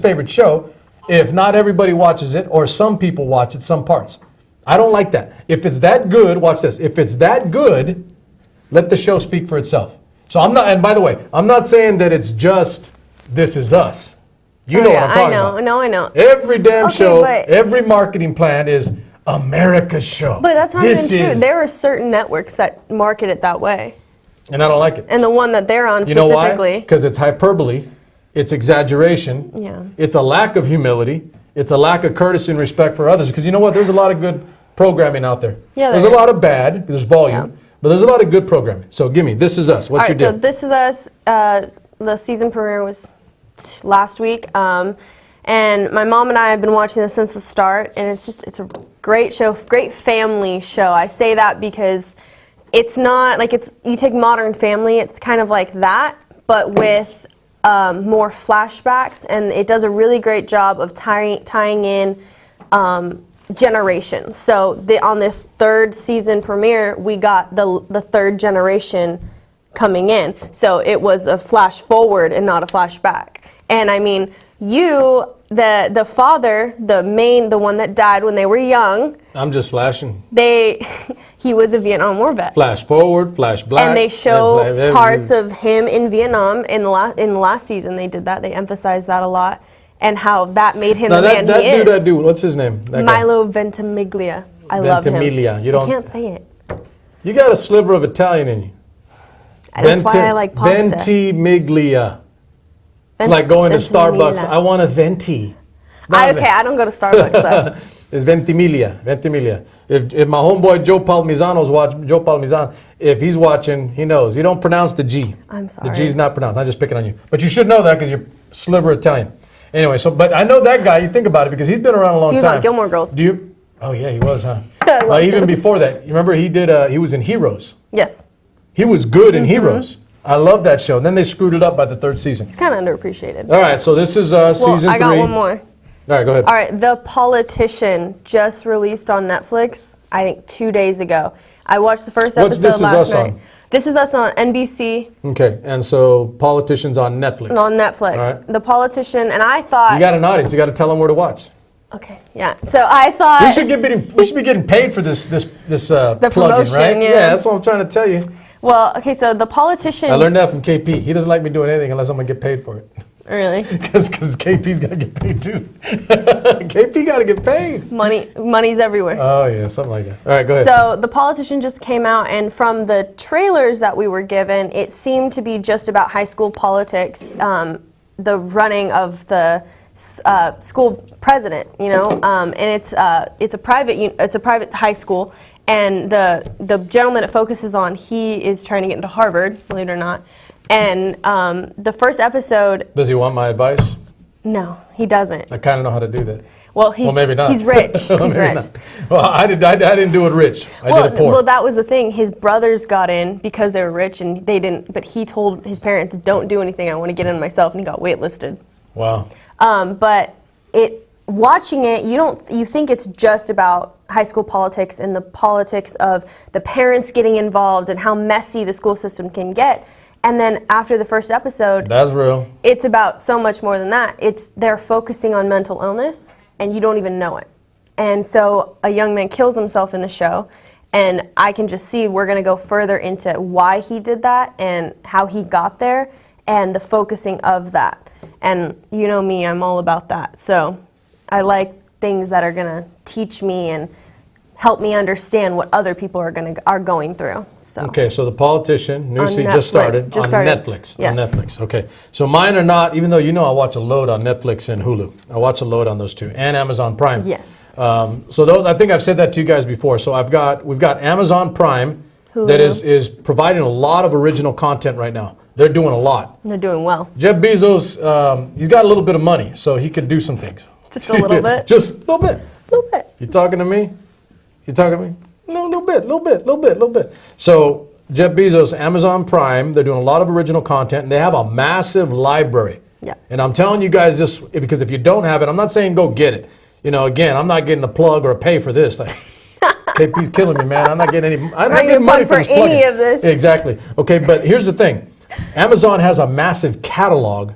favorite show if not everybody watches it or some people watch it, some parts. I don't like that. If it's that good, watch this. If it's that good, let the show speak for itself. So I'm not, and by the way, I'm not saying that it's just This Is Us. You know what I'm talking about. No, I know. Every damn show, every marketing plan is America's show. But that's not even true. There are certain networks that market it that way. And I don't like it. And the one that they're on specifically. You know why? Because it's hyperbole. It's exaggeration. Yeah. It's a lack of humility. It's a lack of courtesy and respect for others. Because you know what? There's a lot of good programming out there. Yeah, there's a lot of bad. There's volume. Yeah. But there's a lot of good programming. So give me This Is Us. What you did? So This Is Us, the season premiere was last week. And my mom and I have been watching this since the start. And it's a great show, great family show. I say that because it's not like you take Modern Family, it's kind of like that, but with more flashbacks, and it does a really great job of tying in generations. So on this third season premiere, we got the third generation coming in. So it was a flash forward and not a flashback. And I mean, the father, the one that died when they were young. I'm just flashing. He was a Vietnam War vet. Flash forward, flash black. And they show parts of him in Vietnam in the last season. They did that. They emphasized that a lot, and how that made him the man he is. That dude, what's his name? Milo Ventimiglia. I love him. Ventimiglia. I can't say it. You got a sliver of Italian in you. That's why I like pasta. Ventimiglia. It's like going to Starbucks. I want a venti. I don't go to Starbucks though. It's Ventimiglia. If my homeboy Joe Palmisano's watching, Joe Palmisano, if he's watching, he knows. You don't pronounce the G. I'm sorry. The G's not pronounced. I'm just picking on you. But you should know that because you're sliver Italian. Anyway, but I know that guy. You think about it because he's been around a long time. He was on Gilmore Girls. Oh yeah, he was, huh? Even before that, you remember he was in Heroes. Yes. He was good in Heroes. I love that show. And then they screwed it up by the third season. He's kind of underappreciated. All right, so this is season 3. I got one more. All right, go ahead. All right, The Politician just released on Netflix, I think 2 days ago. I watched the first episode last night. This Is Us on NBC. Okay, and so Politician's on Netflix. On Netflix. All right. The Politician, and I thought... You got an audience. You got to tell them where to watch. Okay, yeah. So I thought... We should be getting paid for this the plug-in, right? Yeah. Yeah, that's what I'm trying to tell you. Well, okay, so The Politician... I learned that from KP. He doesn't like me doing anything unless I'm going to get paid for it. Really? Because KP's got to get paid too. KP got to get paid. Money's everywhere. Oh, yeah, something like that. All right, go ahead. So The Politician just came out, and from the trailers that we were given, it seemed to be just about high school politics, the running of the school president, you know, and it's a private high school. And the gentleman it focuses on, he is trying to get into Harvard, believe it or not. And the first episode... Does he want my advice? No, he doesn't. I kind of know how to do that. Well, maybe not. He's rich. He's rich. Not. Well, I didn't do it rich. I did it poor. Well, that was the thing. His brothers got in because they were rich, and they didn't. But he told his parents, "Don't do anything. I want to get in myself," and he got waitlisted. Wow. But watching it, you think it's just about high school politics and the politics of the parents getting involved and how messy the school system can get. And then after the first episode, that's real. It's about so much more than that. They're focusing on mental illness, and you don't even know it. And so a young man kills himself in the show, and I can just see we're going to go further into why he did that and how he got there and the focusing of that. And you know me, I'm all about that. So I like things that are going to teach me and help me understand what other people are going through. So. Okay, so The Politician, new season just started on Netflix. Yes. On Netflix. Okay, so mine are not. Even though I watch a load on Netflix and Hulu. I watch a load on those two, and Amazon Prime. Yes. So those, I think I've said that to you guys before. So we've got Amazon Prime Hulu. That is providing a lot of original content right now. They're doing a lot. They're doing well. Jeff Bezos, he's got a little bit of money, so he could do some things. Just a little bit. Just a little bit. A little bit. You talking to me? You talking to me? No, a little bit. So Jeff Bezos, Amazon Prime, they're doing a lot of original content, and they have a massive library. Yeah. And I'm telling you guys this because if you don't have it, I'm not saying go get it. You know, again, I'm not getting a plug or a pay for this. Like, KP's killing me, man. I'm not getting money for any of this. Exactly. Okay, but here's the thing. Amazon has a massive catalog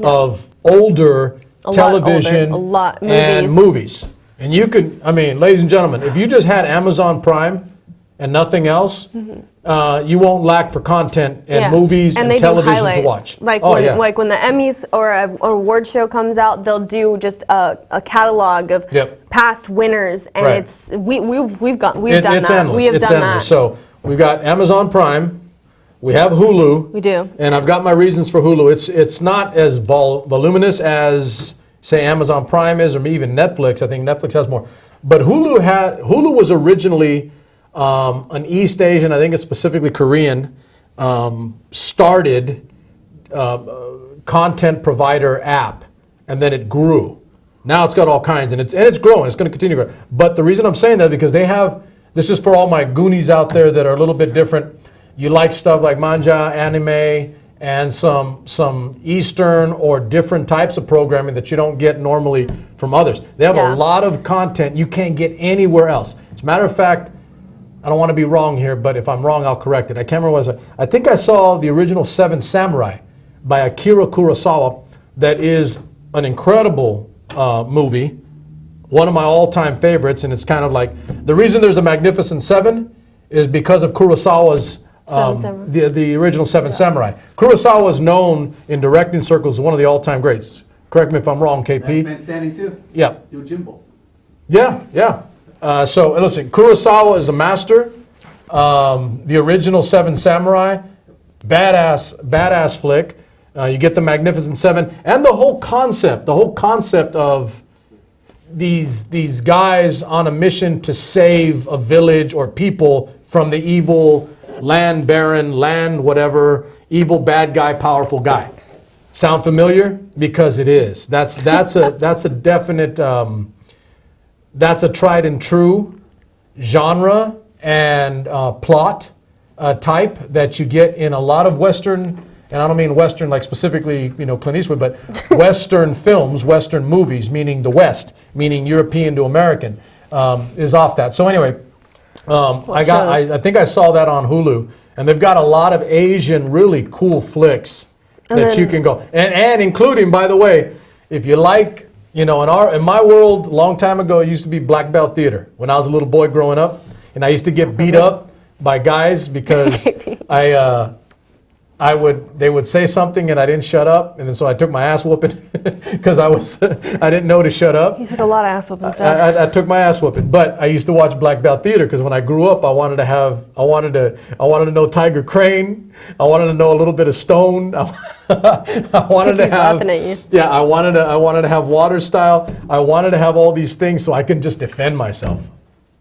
of older television, a lot, and movies. And you could, I mean, ladies and gentlemen, if you just had Amazon Prime and nothing else, you won't lack for content and movies and they do television to highlights. watch. Like like when the Emmys or an award show comes out, they'll do just a catalog of past winners, and it's we've done that. Endless. We have it's done endless. that. So we've got Amazon Prime, we have Hulu. We do. And I've got my reasons for Hulu. It's not as voluminous as say Amazon Prime is, or even Netflix. I think Netflix has more. But Hulu was originally an East Asian, I think it's specifically Korean, started content provider app, and then it grew. Now it's got all kinds, and it's growing. It's going to continue to grow. But the reason I'm saying that is because they have, this is for all my Goonies out there that are a little bit different. You like stuff like manga, anime, and some Eastern or different types of programming that you don't get normally from others. They have a lot of content you can't get anywhere else. As a matter of fact, I don't want to be wrong here, but if I'm wrong, I'll correct it. I can't remember what it was. I think I saw the original Seven Samurai by Akira Kurosawa. That is an incredible movie, one of my all-time favorites, and it's kind of like, the reason there's a Magnificent Seven is because of Kurosawa's the original Seven Samurai. Kurosawa is known in directing circles as one of the all-time greats. Correct me if I'm wrong, KP. Last Man Standing too. Yeah. Yojimbo. Yeah. So listen, Kurosawa is a master. The original Seven Samurai, badass flick. You get the Magnificent Seven, and the whole concept of these guys on a mission to save a village or people from the evil land baron, whatever, evil bad guy, powerful guy. Sound familiar? Because it is. That's a definite. That's a tried and true genre and plot type that you get in a lot of Western, and I don't mean Western like specifically, Clint Eastwood, but Western films, Western movies, meaning the West, meaning European to American, is off that. So anyway, I think I saw that on Hulu, and they've got a lot of Asian really cool flicks that you can go, and including, by the way, if you like. In my world, a long time ago, it used to be black belt theater. When I was a little boy growing up, and I used to get beat up by guys because they would say something and I didn't shut up, and then so I took my ass whooping because I didn't know to shut up. You took a lot of ass whooping. I took my ass whooping, but I used to watch black belt theater because when I grew up, I wanted to know Tiger Crane. I wanted to know a little bit of Stone. I wanted to have, I wanted to have Water Style. I wanted to have all these things so I can just defend myself.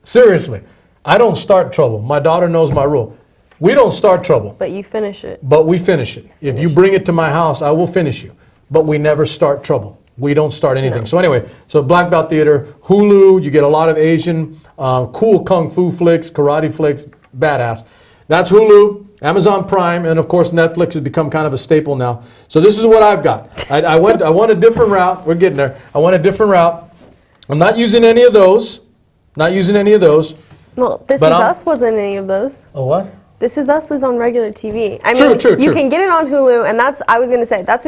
Seriously, I don't start trouble. My daughter knows my rule. We don't start trouble. But you finish it. But we finish it. If you bring it to my house, I will finish you. But we never start trouble. We don't start anything. No. So anyway, Black Belt Theater, Hulu, you get a lot of Asian, cool kung fu flicks, karate flicks, badass. That's Hulu. Amazon Prime, and of course Netflix has become kind of a staple now. So this is what I've got. I went a different route. We're getting there. I went a different route. I'm not using any of those. Well, This Is Us wasn't any of those. Oh, what? This Is Us was on regular TV. True. You can get it on Hulu, and that's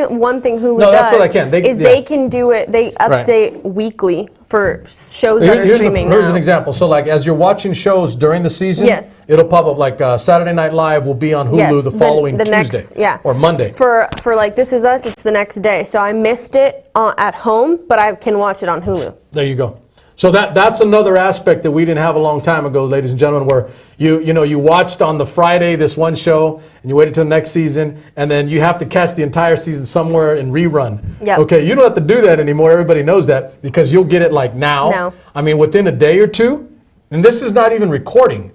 one thing Hulu does. That's what I can. They can do it. They update weekly for shows that are streaming Here's an example. So, like, as you're watching shows during the season, it'll pop up. Like Saturday Night Live will be on Hulu the following Tuesday or Monday. For like This Is Us, it's the next day. So I missed it at home, but I can watch it on Hulu. There you go. So that's another aspect that we didn't have a long time ago, ladies and gentlemen, where you watched on the Friday this one show and you waited till the next season, and then you have to catch the entire season somewhere in rerun. Yep. Okay, you don't have to do that anymore. Everybody knows that because you'll get it like now. I mean, within a day or two. And this is not even recording.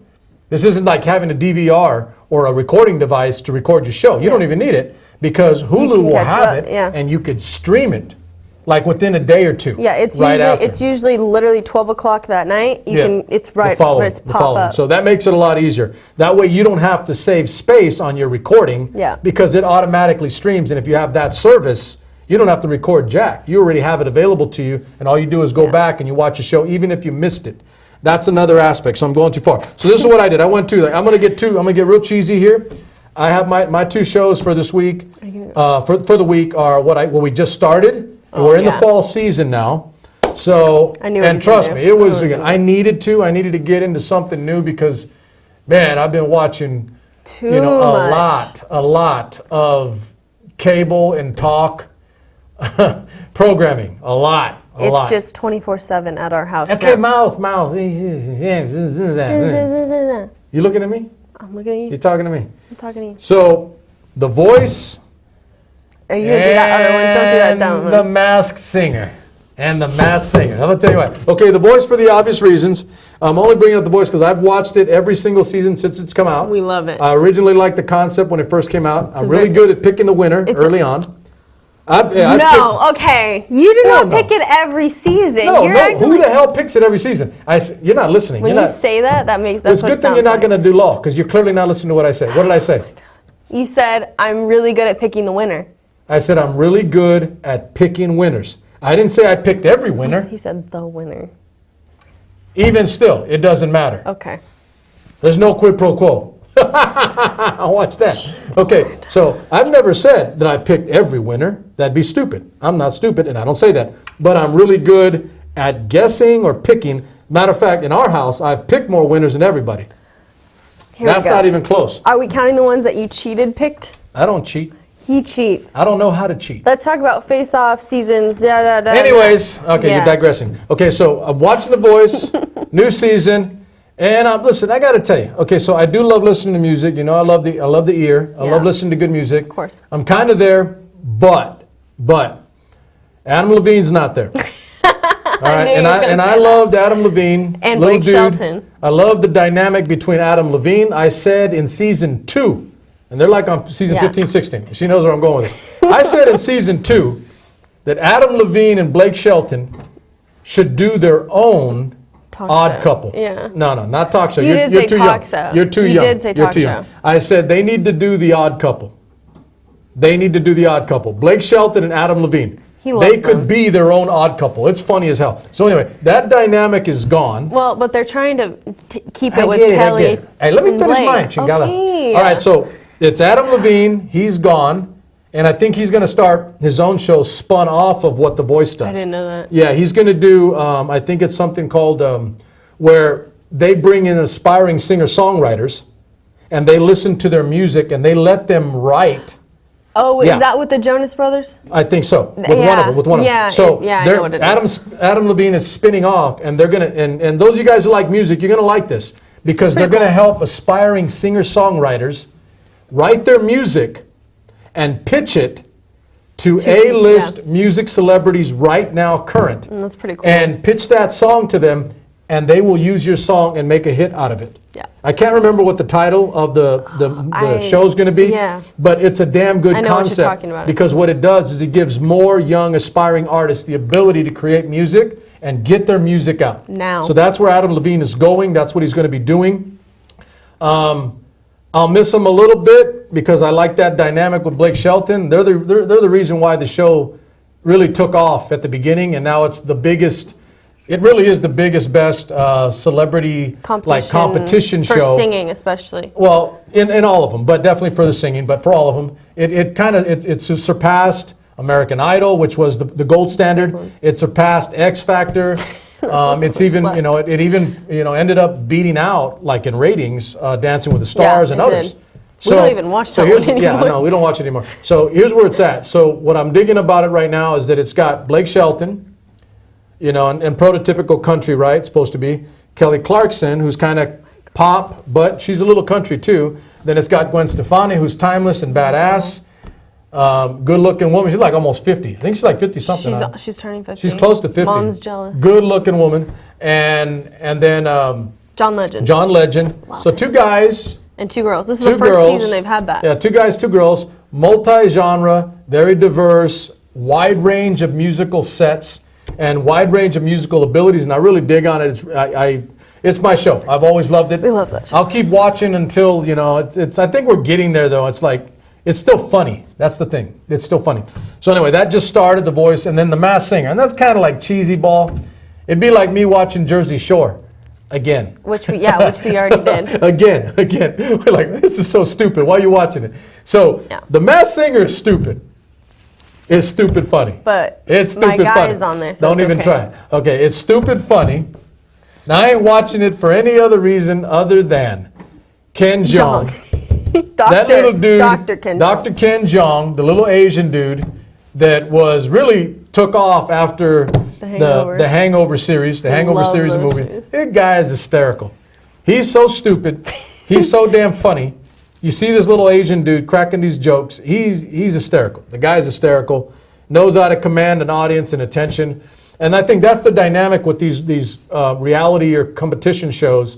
This isn't like having a DVR or a recording device to record your show. You don't even need it because Hulu will have it and you could stream it. Like within a day or two. Yeah, it's usually literally 12 o'clock that night. It's pop up. So that makes it a lot easier. That way you don't have to save space on your recording because it automatically streams. And if you have that service, you don't have to record jack. You already have it available to you, and all you do is go back and you watch a show, even if you missed it. That's another aspect. So I'm going too far. So this is what I did. I went to. I'm going to get real cheesy here. I have my two shows for this week. For the week are what we just started. We're in the yeah. fall season now. So, I knew what and he's gonna trust do. me, I needed to get into something new because, man, I've been watching, Too much. a lot of cable and talk programming. A lot. It's just 24/7 at our house Okay, now. mouth. You looking at me? I'm looking at you. You talking to me? I'm talking to you. So, The Voice Are you going to do that other one? Don't do that dumb and The one. Masked Singer. I'm going to tell you what. Okay, The Voice for the obvious reasons. I'm only bringing up The Voice because I've watched it every single season since it's come out. We love it. I originally liked the concept when it first came out. I'm really good at picking the winner early on. No, okay. You do not No. pick it every season. No, You're no. acting Who like- the hell picks it every season? You're not listening. When You're you not, say that, that's it's what a it good thing you're sounds not like. going to do law because you're clearly not listening to what I said. What did I say? You said, I'm really good at picking the winner. I said I'm really good at picking winners. I didn't say I picked every winner. He said the winner. Even still, it doesn't matter. Okay. There's no quid pro quo. I'll watch that. Okay, so I've never said that I picked every winner. That'd be stupid. I'm not stupid, and I don't say that. But I'm really good at guessing or picking. Matter of fact, in our house, I've picked more winners than everybody. Here we That's go. not even close. Are we counting the ones that you picked? I don't cheat. He cheats. I don't know how to cheat. Let's talk about face-off seasons. Anyways, okay, Yeah. you're digressing. Okay, so I'm watching The Voice, new season, and listen, I got to tell you. Okay, so I do love listening to music. You know, I love the ear. I Yeah. love listening to good music. Of course. I'm kind of there, but Adam Levine's not there. All right, knew you and were I gonna and say I that. loved Adam Levine, And little Blake dude. Shelton. I love the dynamic between Adam Levine. I said in season 2, and they're like on season Yeah. 15, 16. She knows where I'm going with this. I said in season 2 that Adam Levine and Blake Shelton should do their own Talk odd show. couple. Yeah. No, not talk show. You You're, did you're say too talk young. show. You're too You young. did say You're talk too show. young. I said they need to do the odd couple. They need to do the odd couple. Blake Shelton and Adam Levine. He They loves could them. be their own odd couple. It's funny as hell. So anyway, that dynamic is gone. Well, but they're trying to keep I it with get it, I Kelly. get it. Hey, let me and finish Blake. mine, chingada. Okay. All right, so it's Adam Levine. He's gone. And I think he's going to start his own show spun off of what The Voice does. I didn't know that. Yeah, he's going to do, I think it's something called, where they bring in aspiring singer-songwriters and they listen to their music and they let them write. Oh, Yeah. is that with the Jonas Brothers? I think so. With one of Yeah. them. With one of Yeah, them. So yeah, I they're- know what it is. Adam Levine is spinning off, and they're gonna and those of you guys who like music, you're gonna like this because they're pretty gonna cool. help aspiring singer-songwriters write their music and pitch it to A-list music celebrities right now, current, That's pretty cool. and pitch that song to them, and they will use your song and make a hit out of it. Yeah. I can't remember what the title of the show's going to be, yeah. but it's a damn good I know what you're concept talking about. because what it does is it gives more young aspiring artists the ability to create music and get their music out. Now. So that's where Adam Levine is going. That's what he's going to be doing. I'll miss him a little bit because I like that dynamic with Blake Shelton. They're the reason why the show really took off at the beginning, and now it's the biggest. It really is the biggest, best celebrity competition for show. singing, especially. Well, in all of them, but definitely for the singing, but for all of them, it's surpassed American Idol, which was the gold standard. It surpassed X Factor. It's even it even ended up beating out like in ratings, Dancing with the Stars and it others. did. We don't even watch that here's- one Yeah, I anymore. know we don't watch it anymore. So here's where it's at. So what I'm digging about it right now is that it's got Blake Shelton. And prototypical country, right? Supposed to be Kelly Clarkson, who's kind of pop, but she's a little country too. Then it's got Gwen Stefani, who's timeless and badass, good-looking woman. She's like almost 50. I think she's like 50 something. She's turning 50. She's close to 50. Mom's jealous. Good-looking woman, and then John Legend. John Legend. So two guys. And two girls. This is Two the first girls. season they've had that. Yeah, two guys, two girls, multi-genre, very diverse, wide range of musical sets, and wide range of musical abilities, and I really dig on it. It's my show. I've always loved it. We love that show. I'll keep watching until it's. I think we're getting there though. It's like it's still funny. That's the thing. It's still funny. So anyway, that just started The Voice, and then The Masked Singer, and that's kind of like cheesy ball. It'd be like me watching Jersey Shore again. Which we already did. Again. We're like, this is so stupid. Why are you watching it? So Yeah. The Masked Singer is stupid. It's stupid funny. But it's my stupid guy funny. is on there, so Don't it's even okay. try it. Okay, it's stupid funny. Now, I ain't watching it for any other reason other than Ken Jeong. That little dude, Dr. Ken Dr. Jeong. Ken Jeong, the little Asian dude that was really took off after the Hangover series, the Hangover love series of those movies. movies. That guy is hysterical. He's so stupid. He's so damn funny. You see this little Asian dude cracking these jokes. He's hysterical. The guy's hysterical. Knows how to command an audience and attention. And I think that's the dynamic with these reality or competition shows,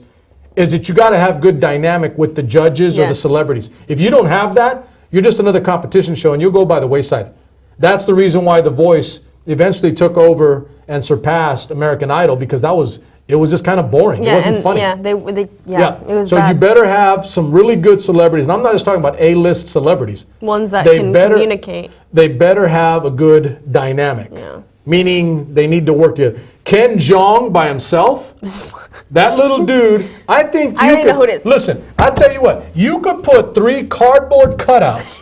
is that you got to have good dynamic with the judges or the Yes. celebrities. If you don't have that, you're just another competition show and you'll go by the wayside. That's the reason why The Voice eventually took over and surpassed American Idol, because it was just kind of boring. It wasn't funny. Yeah, it was So bad. you better have some really good celebrities. And I'm not just talking about A-list celebrities. Ones that They can better- communicate. They better have a good dynamic. Yeah. Meaning they need to work together. Ken Jeong by himself, that little dude, I think I you don't even know who it is. Listen, I tell you what, you could put 3 cardboard cutouts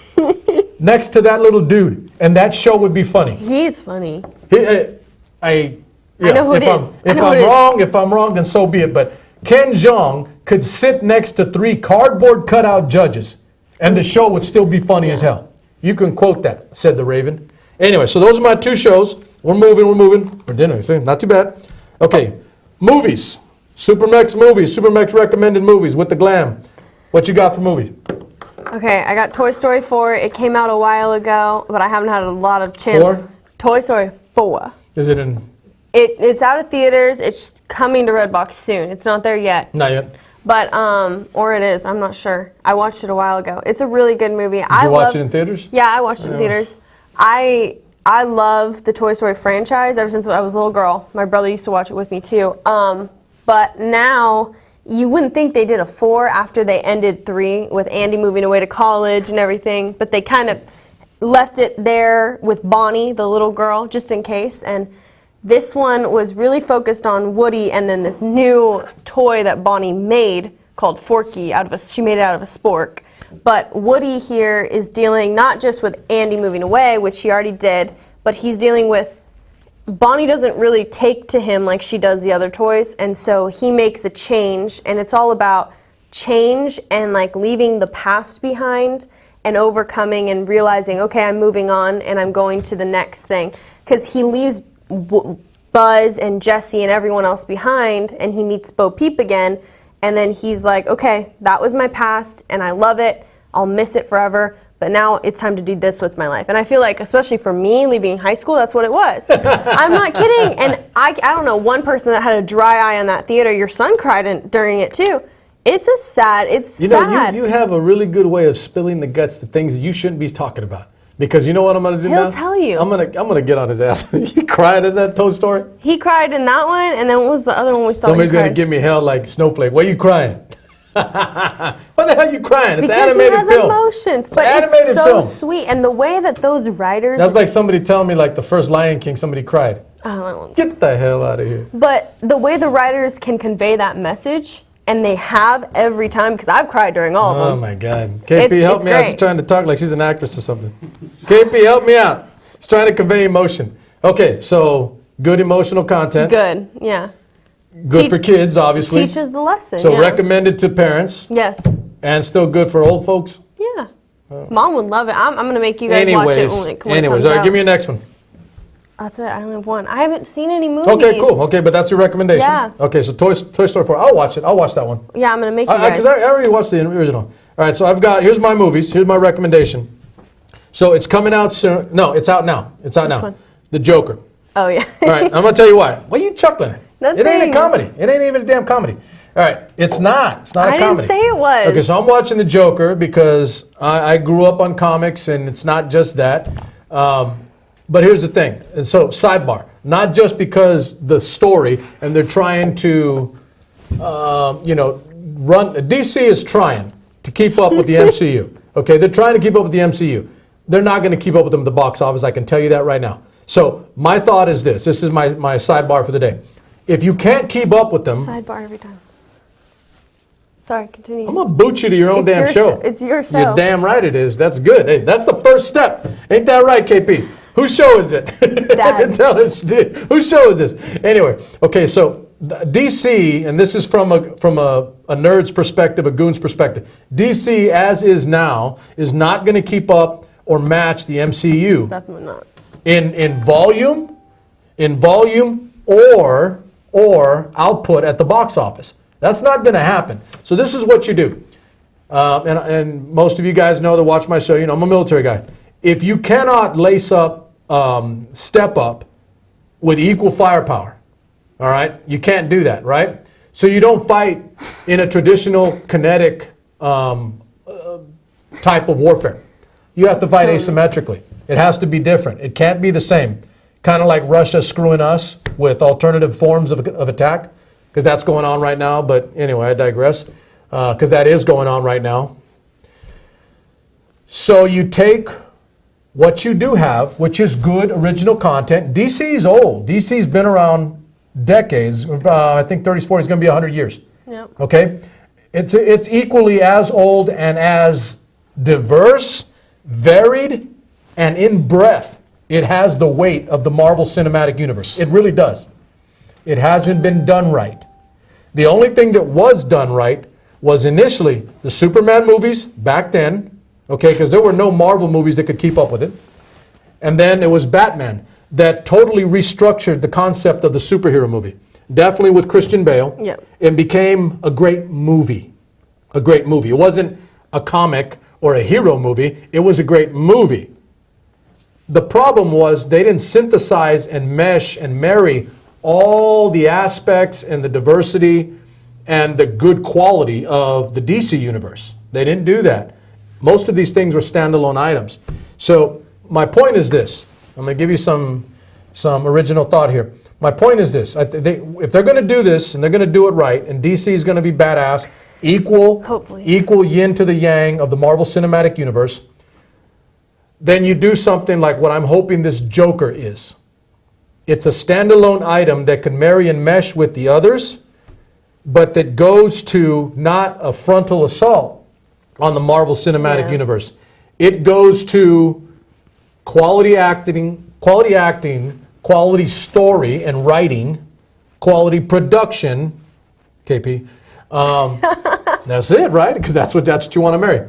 next to that little dude, and that show would be funny. He's funny. I know who it is. If I'm wrong, then so be it. But Ken Jeong could sit next to 3 cardboard cutout judges, and the show would still be funny as hell. You can quote that, said the Raven. Anyway, so those are my 2 shows. We're moving. We're doing it. Not too bad. Okay, movies. SuperMex movies. SuperMex recommended movies with the glam. What you got for movies? Okay, I got Toy Story 4. It came out a while ago, but I haven't had a lot of chance. 4? Toy Story 4. Is it in? It's out of theaters. It's coming to Redbox soon. It's not there yet. Not yet. But, or it is. I'm not sure. I watched it a while ago. It's a really good movie. Did you watch it in theaters? Yeah, I watched it in theaters. I love the Toy Story franchise ever since I was a little girl. My brother used to watch it with me too. But now, you wouldn't think they did a 4 after they ended 3 with Andy moving away to college and everything. But they kind of left it there with Bonnie, the little girl, just in case. And this one was really focused on Woody and then this new toy that Bonnie made called Forky. She made it out of a spork. But Woody here is dealing not just with Andy moving away, which she already did, but he's dealing with Bonnie doesn't really take to him like she does the other toys, and so he makes a change, and it's all about change and like leaving the past behind and overcoming and realizing, okay, I'm moving on and I'm going to the next thing. Because he leaves Buzz and Jessie and everyone else behind, and he meets Bo Peep again, and then he's like, okay, that was my past, and I love it. I'll miss it forever, but now it's time to do this with my life. And I feel like, especially for me, leaving high school, that's what it was. I'm not kidding. And I don't know, one person that had a dry eye on that theater, your son cried during it too. It's sad. You have a really good way of spilling the guts to things that you shouldn't be talking about. Because you know what I'm going to do now? He'll tell you. I'm gonna get on his ass. He cried in that Toy Story? He cried in that one, and then what was the other one we saw? Somebody's going to give me hell like Snowflake. Why are you crying? Why the hell are you crying? It's because an animated he has film. emotions, but It's it's so film. sweet. And the way that those writers... That's like somebody telling me like the first Lion King, somebody cried. Get the hell out of here. But the way the writers can convey that message, and they have every time, because I've cried during all of them. Oh my God. KP, help me out. great. She's trying to talk like she's an actress or something. KP, help me out. She's trying to convey emotion. Okay, so good emotional content. Good, yeah. Good for kids, obviously. Teaches the lesson, So yeah. recommended to parents. Yes. And still good for old folks. Yeah. Mom would love it. I'm going to make you guys watch it when it comes all right, out. give me your next one. That's it. I only have one. I haven't seen any movies. Okay, cool. Okay, but that's your recommendation. Yeah. Okay, so Toy Story 4. I'll watch it. I'll watch that one. Yeah, I'm going to make you guys. Because I already watched the original. All right, so here's my movies. Here's my recommendation. So it's coming out soon. No, it's out now. It's out now. one? The Joker. Oh, yeah. All right, I'm going to tell you why. Why are you chuckling? It ain't a Nothing. comedy. It ain't even a damn comedy. All right, it's not. It's not a I comedy. didn't say it was. Okay, so I'm watching The Joker because I grew up on comics, and it's not just that. But here's the thing. And so, sidebar. Not just because the story, and they're trying to, DC is trying to keep up with the MCU. Okay, they're trying to keep up with the MCU. They're not going to keep up with them at the box office. I can tell you that right now. So my thought is this. This is my sidebar for the day. If you can't keep up with them, Sidebar every time. Sorry, continue. I'm going to boot you to your own damn show. It's your show. You're damn right it is. That's good. Hey, that's the first step. Ain't that right, KP? Whose show is it? It's Dad's. Tell us, whose show is this? Anyway, okay, so DC, and this is from a nerd's perspective, a goon's perspective. DC, as is now, is not going to keep up or match the MCU Definitely not. in volume or output at the box office. That's not going to happen. So this is what you do. And most of you guys know that watch my show, you know, I'm a military guy. If you cannot lace up, step up with equal firepower, all right, you can't do that, right? So you don't fight in a traditional kinetic type of warfare. You have to fight asymmetrically. It has to be different. It can't be the same. Kind of like Russia screwing us with alternative forms of attack, because that's going on right now. But anyway, I digress, because that is going on right now. So you take what you do have, which is good original content. DC's old. DC's been around decades. I think 30s, 40s is going to be 100 years. Yep. Okay? It's equally as old and as diverse, varied, and in breadth. It has the weight of the Marvel Cinematic Universe. It really does. It hasn't been done right. The only thing that was done right was initially the Superman movies back then, okay, because there were no Marvel movies that could keep up with it. And then it was Batman that totally restructured the concept of the superhero movie. Definitely with Christian Bale. Yep. It became a great movie. A great movie. It wasn't a comic or a hero movie. It was a great movie. The problem was they didn't synthesize and mesh and marry all the aspects and the diversity and the good quality of the DC universe. They didn't do that. Most of these things were standalone items. So my point is this. I'm going to give you some original thought here. My point is this. If they're going to do this and they're going to do it right, and DC is going to be badass, Hopefully. equal yin to the yang of the Marvel Cinematic Universe, then you do something like what I'm hoping this Joker is. It's a standalone item that can marry and mesh with the others, but that goes to not a frontal assault on the Marvel Cinematic Universe. It goes to quality acting, quality story and writing, quality production, KP. That's it, right? Because that's what you want to marry.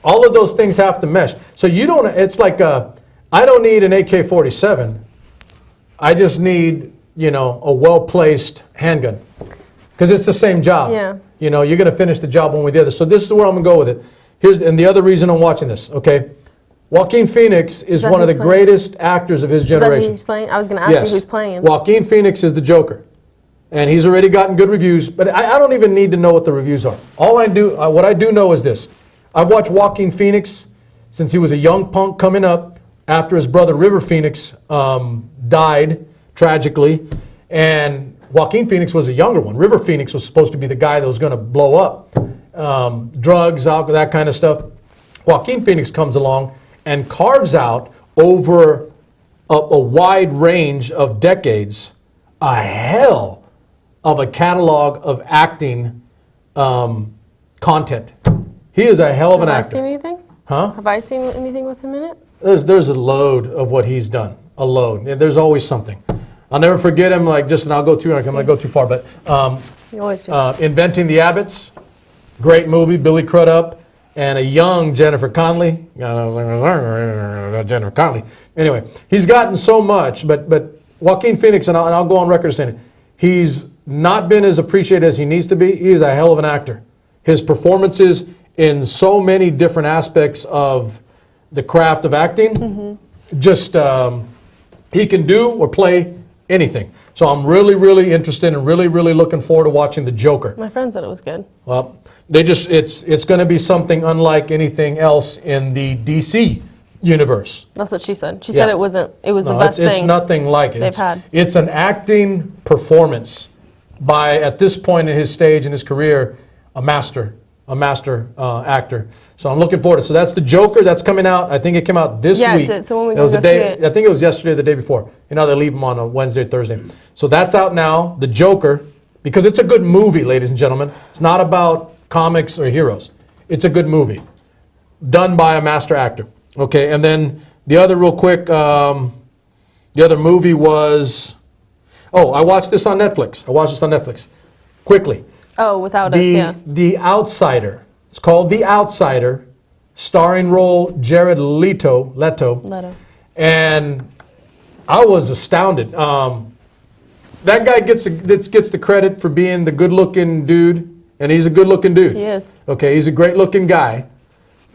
All of those things have to mesh. So you don't, it's like, I don't need an AK-47. I just need, a well-placed handgun. Because it's the same job. Yeah. You're going to finish the job one way or the other. So this is where I'm going to go with it. And the other reason I'm watching this, okay? Joaquin Phoenix is one of the greatest actors of his generation. Is that who he's playing? I was going to ask you who's playing him. Joaquin Phoenix is the Joker. And he's already gotten good reviews. But I don't even need to know what the reviews are. What I do know is this. I've watched Joaquin Phoenix since he was a young punk coming up after his brother River Phoenix died tragically. And Joaquin Phoenix was a younger one. River Phoenix was supposed to be the guy that was going to blow up. Drugs, alcohol, that kind of stuff. Joaquin Phoenix comes along and carves out over a wide range of decades a hell of a catalog of acting content. He is a hell of an actor. Have I seen anything? Huh? Have I seen anything with him in it? There's a load of what he's done. A load. There's always something. I'll never forget him. I'm going to go too far, but You always do. Inventing the Abbots, great movie. Billy Crudup and a young Jennifer Connelly. Jennifer Connelly. Anyway, he's gotten so much, but Joaquin Phoenix, and I'll go on record saying it, he's not been as appreciated as he needs to be. He is a hell of an actor. His performances in so many different aspects of the craft of acting, just he can do or play anything. So I'm really, really interested and really, really looking forward to watching The Joker. My friend said it was good. Well, it's going to be something unlike anything else in the DC universe. That's what she said. She said it was the best it's thing nothing like it. they've had. It's an acting performance by, at this point in his stage in his career, a master actor. So I'm looking forward to it. So that's The Joker. That's coming out. I think it came out this week. Yeah, it did. So when we It was go a see day. it. I think it was yesterday or the day before. They leave them on a Wednesday, Thursday. So that's out now, The Joker, because it's a good movie, ladies and gentlemen. It's not about comics or heroes. It's a good movie done by a master actor. Okay, and then The other real quick, the other movie was, I watched this on Netflix. Quickly. Oh, Without Us, yeah. The Outsider. It's called The Outsider, starring role Jared Leto. And I was astounded. That guy gets the credit for being the good-looking dude, and he's a good-looking dude. He is. Okay, he's a great-looking guy,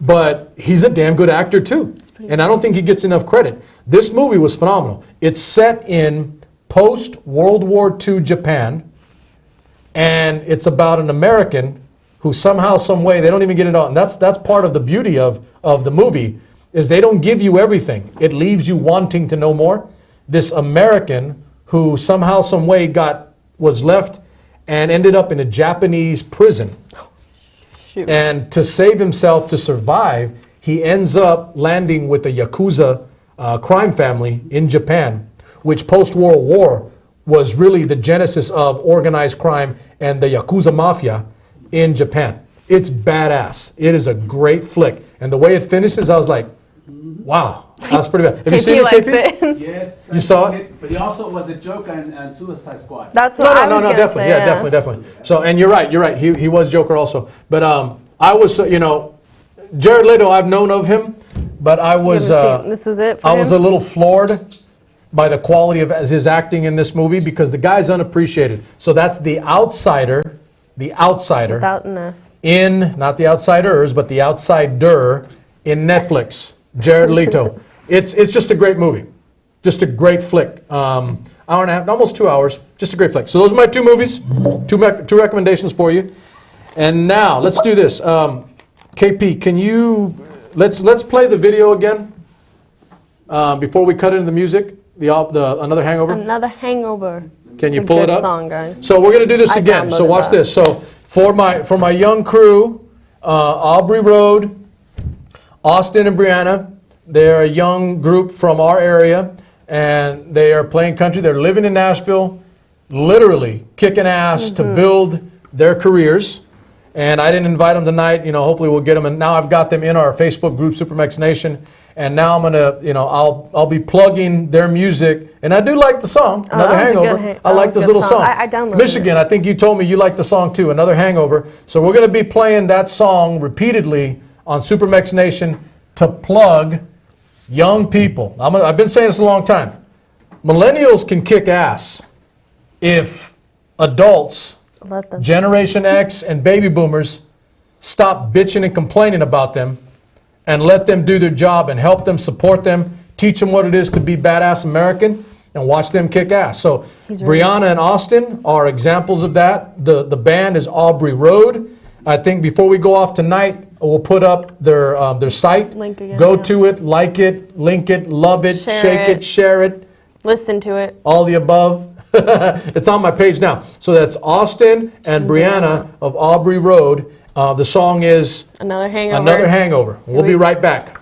but he's a damn good actor too. And I don't think he gets enough credit. This movie was phenomenal. It's set in post-World War II Japan, and it's about an American who somehow, some way, they don't even get it on. And that's part of the beauty of the movie, is they don't give you everything. It leaves you wanting to know more. This American who somehow, some way was left and ended up in a Japanese prison. Shoot. And to save himself, to survive, he ends up landing with a Yakuza crime family in Japan, which post-World War was really the genesis of organized crime and the Yakuza mafia in Japan. It's badass. It is a great flick. And the way it finishes, I was like, wow, that's pretty bad. Have you seen it, likes KP? it. Yes. You saw it? But he also was a Joker in Suicide Squad. That's what I was gonna definitely, say. yeah, definitely. So, and you're right. He was Joker also. But I was, Jared Leto, I've known of him, but I was, This was it for I him? was a little floored by the quality of his acting in this movie because the guy's unappreciated. So that's The Outsider, Without an S. in, not The Outsiders, but The Outsider in Netflix. Jared Leto. It's just a great movie. Just a great flick. Hour and a half, almost 2 hours. Just a great flick. So those are my two movies, two recommendations for you. And now let's do this. KP, can you let's play the video again before we cut into the music. Another Hangover. Another Hangover. Can you It's a pull it good up? song, guys. So we're gonna do this I again. So downloaded watch that. this. So for my young crew, Aubrey Road, Austin and Brianna, they're a young group from our area, and they are playing country. They're living in Nashville, literally kicking ass to build their careers. And I didn't invite them tonight. Hopefully we'll get them. And now I've got them in our Facebook group, SuperMex Nation. And now I'm gonna, I'll be plugging their music. And I do like the song, Another that was a good Hangover. ha- I that like was a this good little song. song. I downloaded Michigan, I think you told me you like the song too, Another Hangover. So we're gonna be playing that song repeatedly on SuperMex Nation to plug young people. I've been saying this a long time. Millennials can kick ass if adults, Let them. Generation X and baby boomers, stop bitching and complaining about them and let them do their job and help them, support them, teach them what it is to be badass American, and watch them kick ass. So Brianna and Austin are examples of that. The band is Aubrey Road. I think before we go off tonight, we'll put up their site. Link again, Go yeah. to it, like it, link it, love it, Share shake it, it. share it, Listen to it. all the above. It's on my page now. So that's Austin and Brianna of Aubrey Road. The song is Another Hangover. Another Hangover. We'll be right back.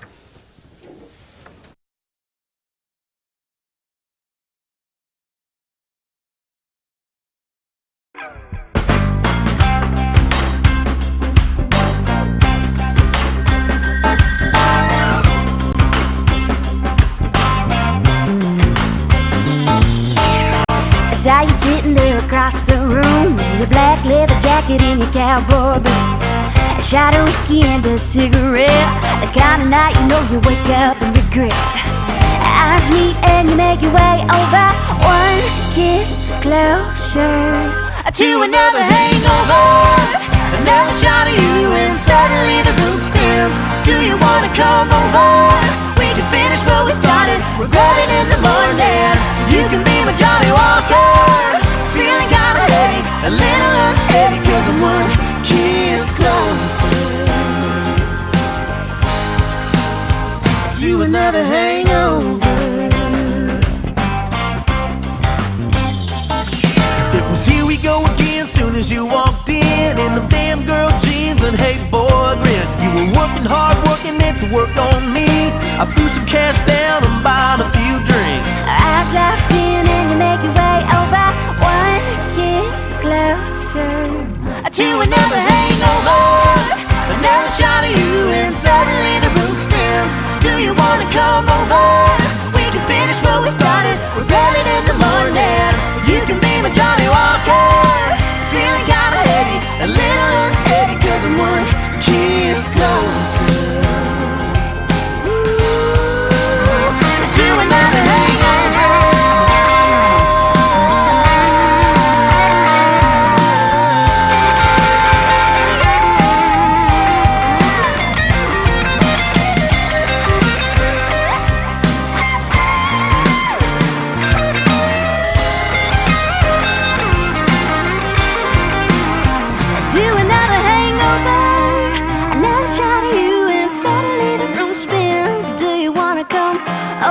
Saw you sitting there across the room, your black leather jacket and your cowboy boots, a shot of whiskey and a cigarette, the kind of night you know you wake up and regret. Eyes meet and you make your way over, one kiss closer to another hangover, another shot of you and suddenly the room spins. Do you wanna come over? We can finish what we started, we're running in the morning. You can be my Johnny Walker, feeling kinda heavy, a little unsteady, cause I'm one kiss closer to another hangover. It was here we go again, soon as you walked in the damn girl jeans and hey boy grin. You were working hard, working it to work on me. I threw some cash down and bought a few drinks. Eyes locked in and you make your way over, one kiss closer to another hangover, another shot of you and suddenly the room spins. Do Do you wanna come over? We can finish what we started. We're running in the morning. You can be my Johnny Walker. Feeling kinda heady, a little unsteady, 'cause I'm one kiss closer to another hangover. To another hangover, another shot of you, and suddenly the room spins. Do you wanna come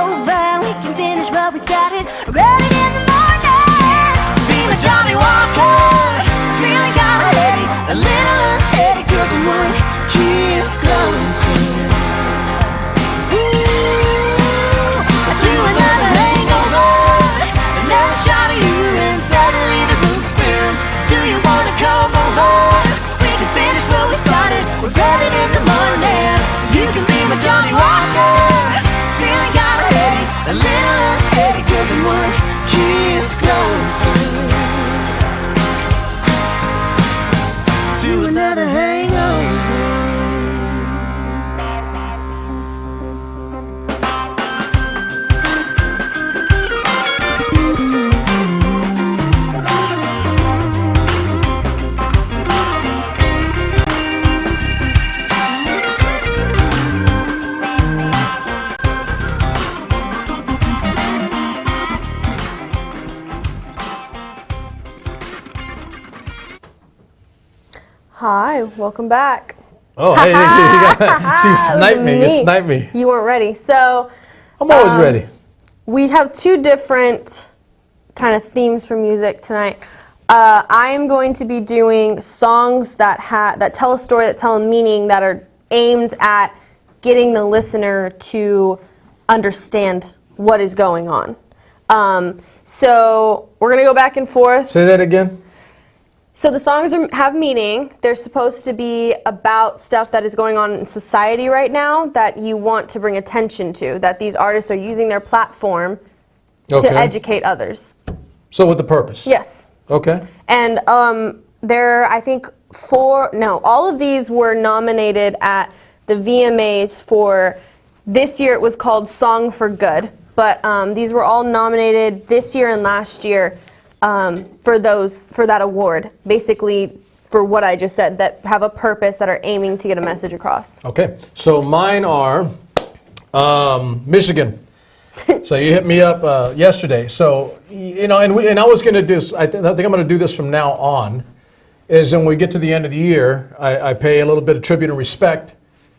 over? We can finish what we started. Running in the morning. Be my Johnny Walker. Feeling kinda heady, a little unsteady, 'cause I'm one kiss closer. Ooh, to another hangover, another shot of you, and suddenly the room spins. Do you wanna come over? We can finish what we started. We're running in the morning. You can be my Johnny Walker. Feeling kinda heady, a little unsteady, 'cause I'm one kiss closer to another hangover. Hi, welcome back. Oh, hey, she sniped me. You sniped me. You weren't ready. So I'm always ready. we have two different kind of themes for music tonight. I am going to be doing songs that tell a story, that tell a meaning, that are aimed at getting the listener to understand what is going on. So we're going to go back and forth. Say that again. So the songs have meaning. They're supposed to be about stuff that is going on in society right now that you want to bring attention to, that these artists are using their platform to educate others. So with the purpose? Yes. Okay. And there, I think, all of these were nominated at the VMAs for, this year it was called Song for Good, but these were all nominated this year and last year for that award, basically for what I just said, that have a purpose, that are aiming to get a message across. Okay. So mine are Michigan. So you hit me up yesterday. So, and I was going to do this, I think I'm going to do this from now on, is when we get to the end of the year, I pay a little bit of tribute and respect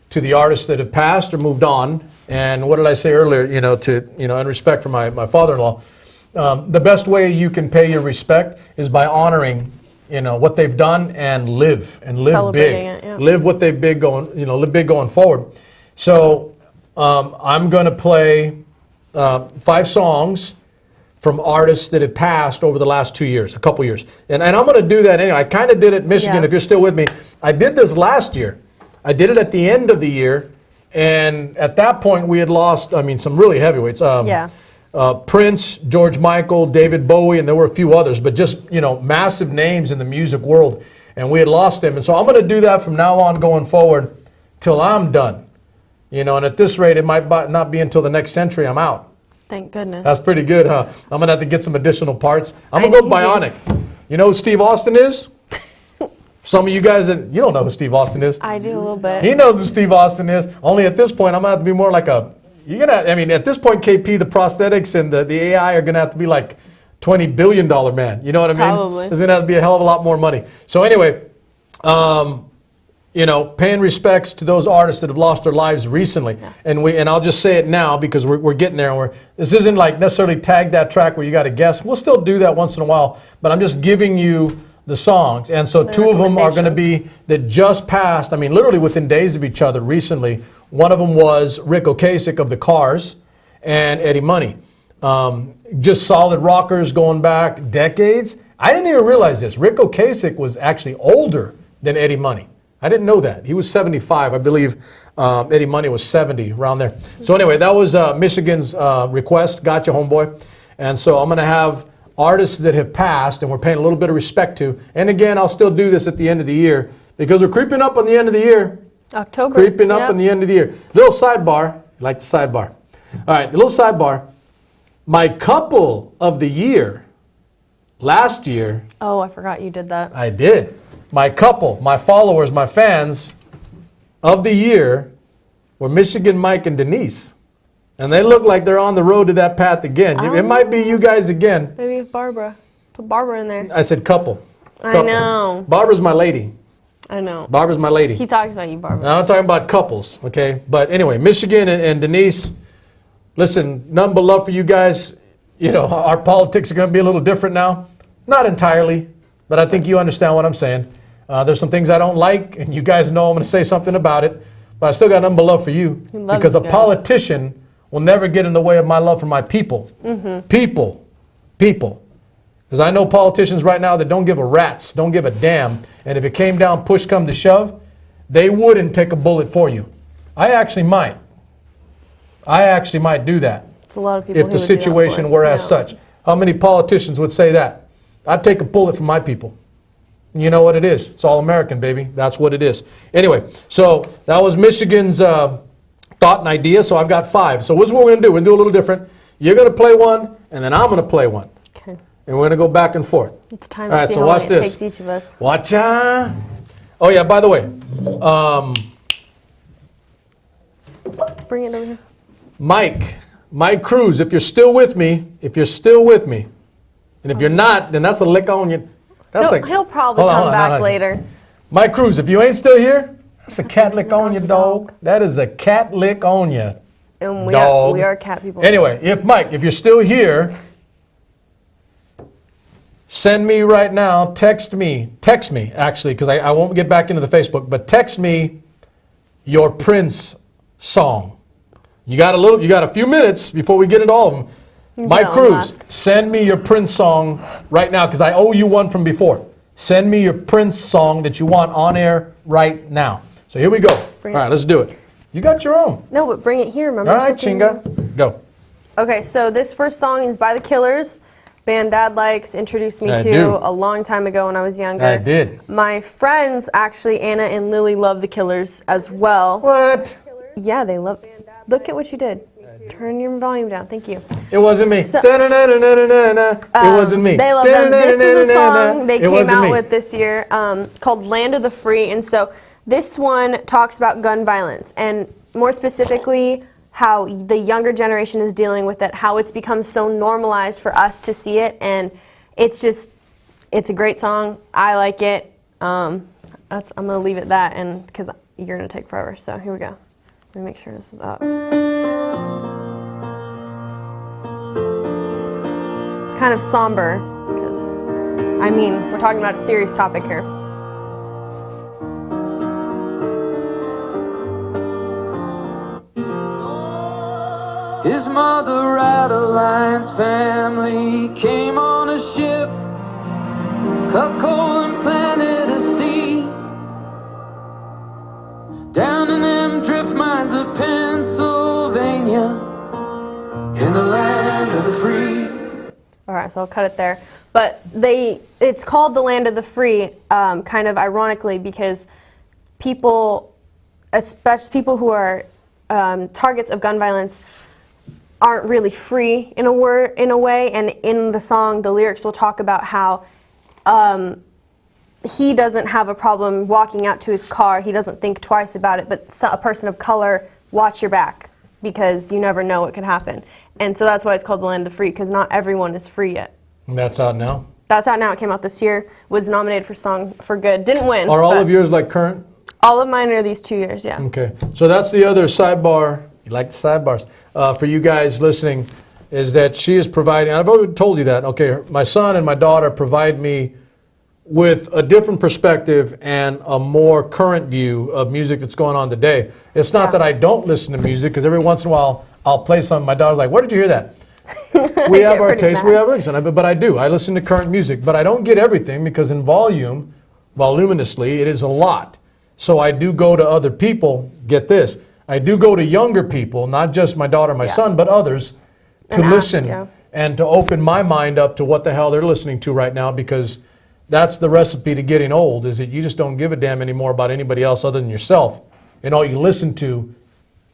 to the artists that have passed or moved on. And what did I say earlier, in respect for my father-in-law. The best way you can pay your respect is by honoring, what they've done and live big. It, yeah. Live what they've big going, live big going forward. So I'm going to play 5 songs from artists that have passed over the last 2 years, a couple years. And I'm going to do that anyway. I kind of did it in Michigan, Yeah. if you're still with me. I did this last year. I did it at the end of the year. And at that point, we had lost, some really heavyweights. Prince, George Michael, David Bowie, and there were a few others, but just, massive names in the music world. And we had lost them. And so I'm going to do that from now on going forward till I'm done. And at this rate, it might not be until the next century I'm out. Thank goodness. That's pretty good, huh? I'm going to have to get some additional parts. I'm going to go bionic. You know who Steve Austin is? Some of you guys, you don't know who Steve Austin is. I do a little bit. He knows who Steve Austin is. Only at this point, I'm going to have to be more like at this point, KP, the prosthetics and the AI are going to have to be like $20 billion man. You know what I mean? Probably. There's going to have to be a hell of a lot more money. So anyway, paying respects to those artists that have lost their lives recently. Yeah. And I'll just say it now because we're getting there. And this isn't like necessarily tag that track where you got to guess. We'll still do that once in a while, but I'm just giving you the songs. And so 2 of them are going to be that just passed, literally within days of each other recently. One of them was Rick Ocasek of the Cars and Eddie Money. Just solid rockers going back decades. I didn't even realize this. Rick Ocasek was actually older than Eddie Money. I didn't know that. He was 75. I believe Eddie Money was 70, around there. So anyway, that was Michigan's request. Gotcha, homeboy. And so I'm going to have artists that have passed and we're paying a little bit of respect to. And again, I'll still do this at the end of the year because we're creeping up on the end of the year. October. Creeping up on the end of the year. Little sidebar. You like the sidebar? All right, a little sidebar. My couple of the year, last year. Oh, I forgot you did that. I did. My couple, my followers, my fans of the year were Michigan Mike and Denise. And they look like they're on the road to that path again. It might be you guys again. Maybe Barbara. Put Barbara in there. I said couple. I know. Barbara's my lady. I know. Barbara's my lady. He talks about you, Barbara. Now I'm talking about couples, okay? But anyway, Michigan and Denise, listen, none but love for you guys. You know, our politics are going to be a little different now. Not entirely, but I think you understand what I'm saying. There's some things I don't like, and you guys know I'm going to say something about it. But I still got none but love for you. Because a politician will never get in the way of my love for my people. People. Because I know politicians right now that don't give a rat's, don't give a damn. And if it came down, push come to shove, they wouldn't take a bullet for you. I actually might. Do that. It's a lot of people If the situation were as such. How many politicians would say that? I'd take a bullet for my people. You know what it is. It's all American, baby. That's what it is. Anyway, so that was Michigan's thought and idea. So I've got 5. So this is what we're going to do. We're going to do a little different. You're going to play one, and then I'm going to play one. Okay. And we're going to go back and forth. It's time All right, to see so how watch long it this. takes each of us. Watch out. Oh, yeah, by the way. Bring it over here. Mike Cruz, if you're still with me, and if you're not, then that's a lick on you. He'll probably come back later. Mike Cruz, if you ain't still here, that's a cat lick on you, dog. That is a cat lick on you. And we dog. are cat people. Anyway, if you're still here, send me right now, text me actually, because I won't get back into the Facebook, but text me your Prince song. You got a few minutes before we get into all of them. Mike Cruz, send me your Prince song right now because I owe you one from before. Send me your Prince song that you want on air right now. So here we go. All right, let's do it. You got your own. No, but bring it here. Remember? All right, Chinga, go. Okay, so this first song is by The Killers. Band Dad likes, introduced me to a long time ago when I was younger. I did. My friends, actually, Anna and Lily, love The Killers as well. What? Yeah, they love. Look at what you did. Turn your volume down. Thank you. It wasn't me. So, it wasn't me. They love them. This is a song they came out with this year called Land of the Free. And so this one talks about gun violence and more specifically how the younger generation is dealing with it, how it's become so normalized for us to see it. And it's a great song. I like it. I'm going to leave it at that and because you're going to take forever. So here we go. Let me make sure this is up. It's kind of somber because, I mean, we're talking about a serious topic here. His mother, Adeline's family, came on a ship, cut coal and planted a seed down in them drift mines of Pennsylvania, in the land of the free. All right, so I'll cut it there. But it's called the Land of the Free, kind of ironically, because people, especially people who are targets of gun violence, aren't really free in a way. And in the song, the lyrics will talk about how he doesn't have a problem walking out to his car. He doesn't think twice about it. But a person of color, watch your back because you never know what could happen. And so that's why it's called the Land of the Free, because not everyone is free yet. And that's out now? That's out now. It came out this year. Was nominated for Song for Good. Didn't win. Are all of yours like current? All of mine are these 2 years, yeah. Okay. So that's the other sidebar. You like the sidebars. For you guys listening, is that she is providing, I've already told you that, okay, my son and my daughter provide me with a different perspective and a more current view of music that's going on today. It's not that I don't listen to music, because every once in a while I'll play something. My daughter's like, where did you hear that? We have our taste, we have our reason. But I do. I listen to current music, but I don't get everything because in voluminously, it is a lot. So I do go to other people, get this, I do go to younger people, not just my daughter, my son, but others, to And listen ask, and to open my mind up to what the hell they're listening to right now, because that's the recipe to getting old, is that you just don't give a damn anymore about anybody else other than yourself. And all you listen to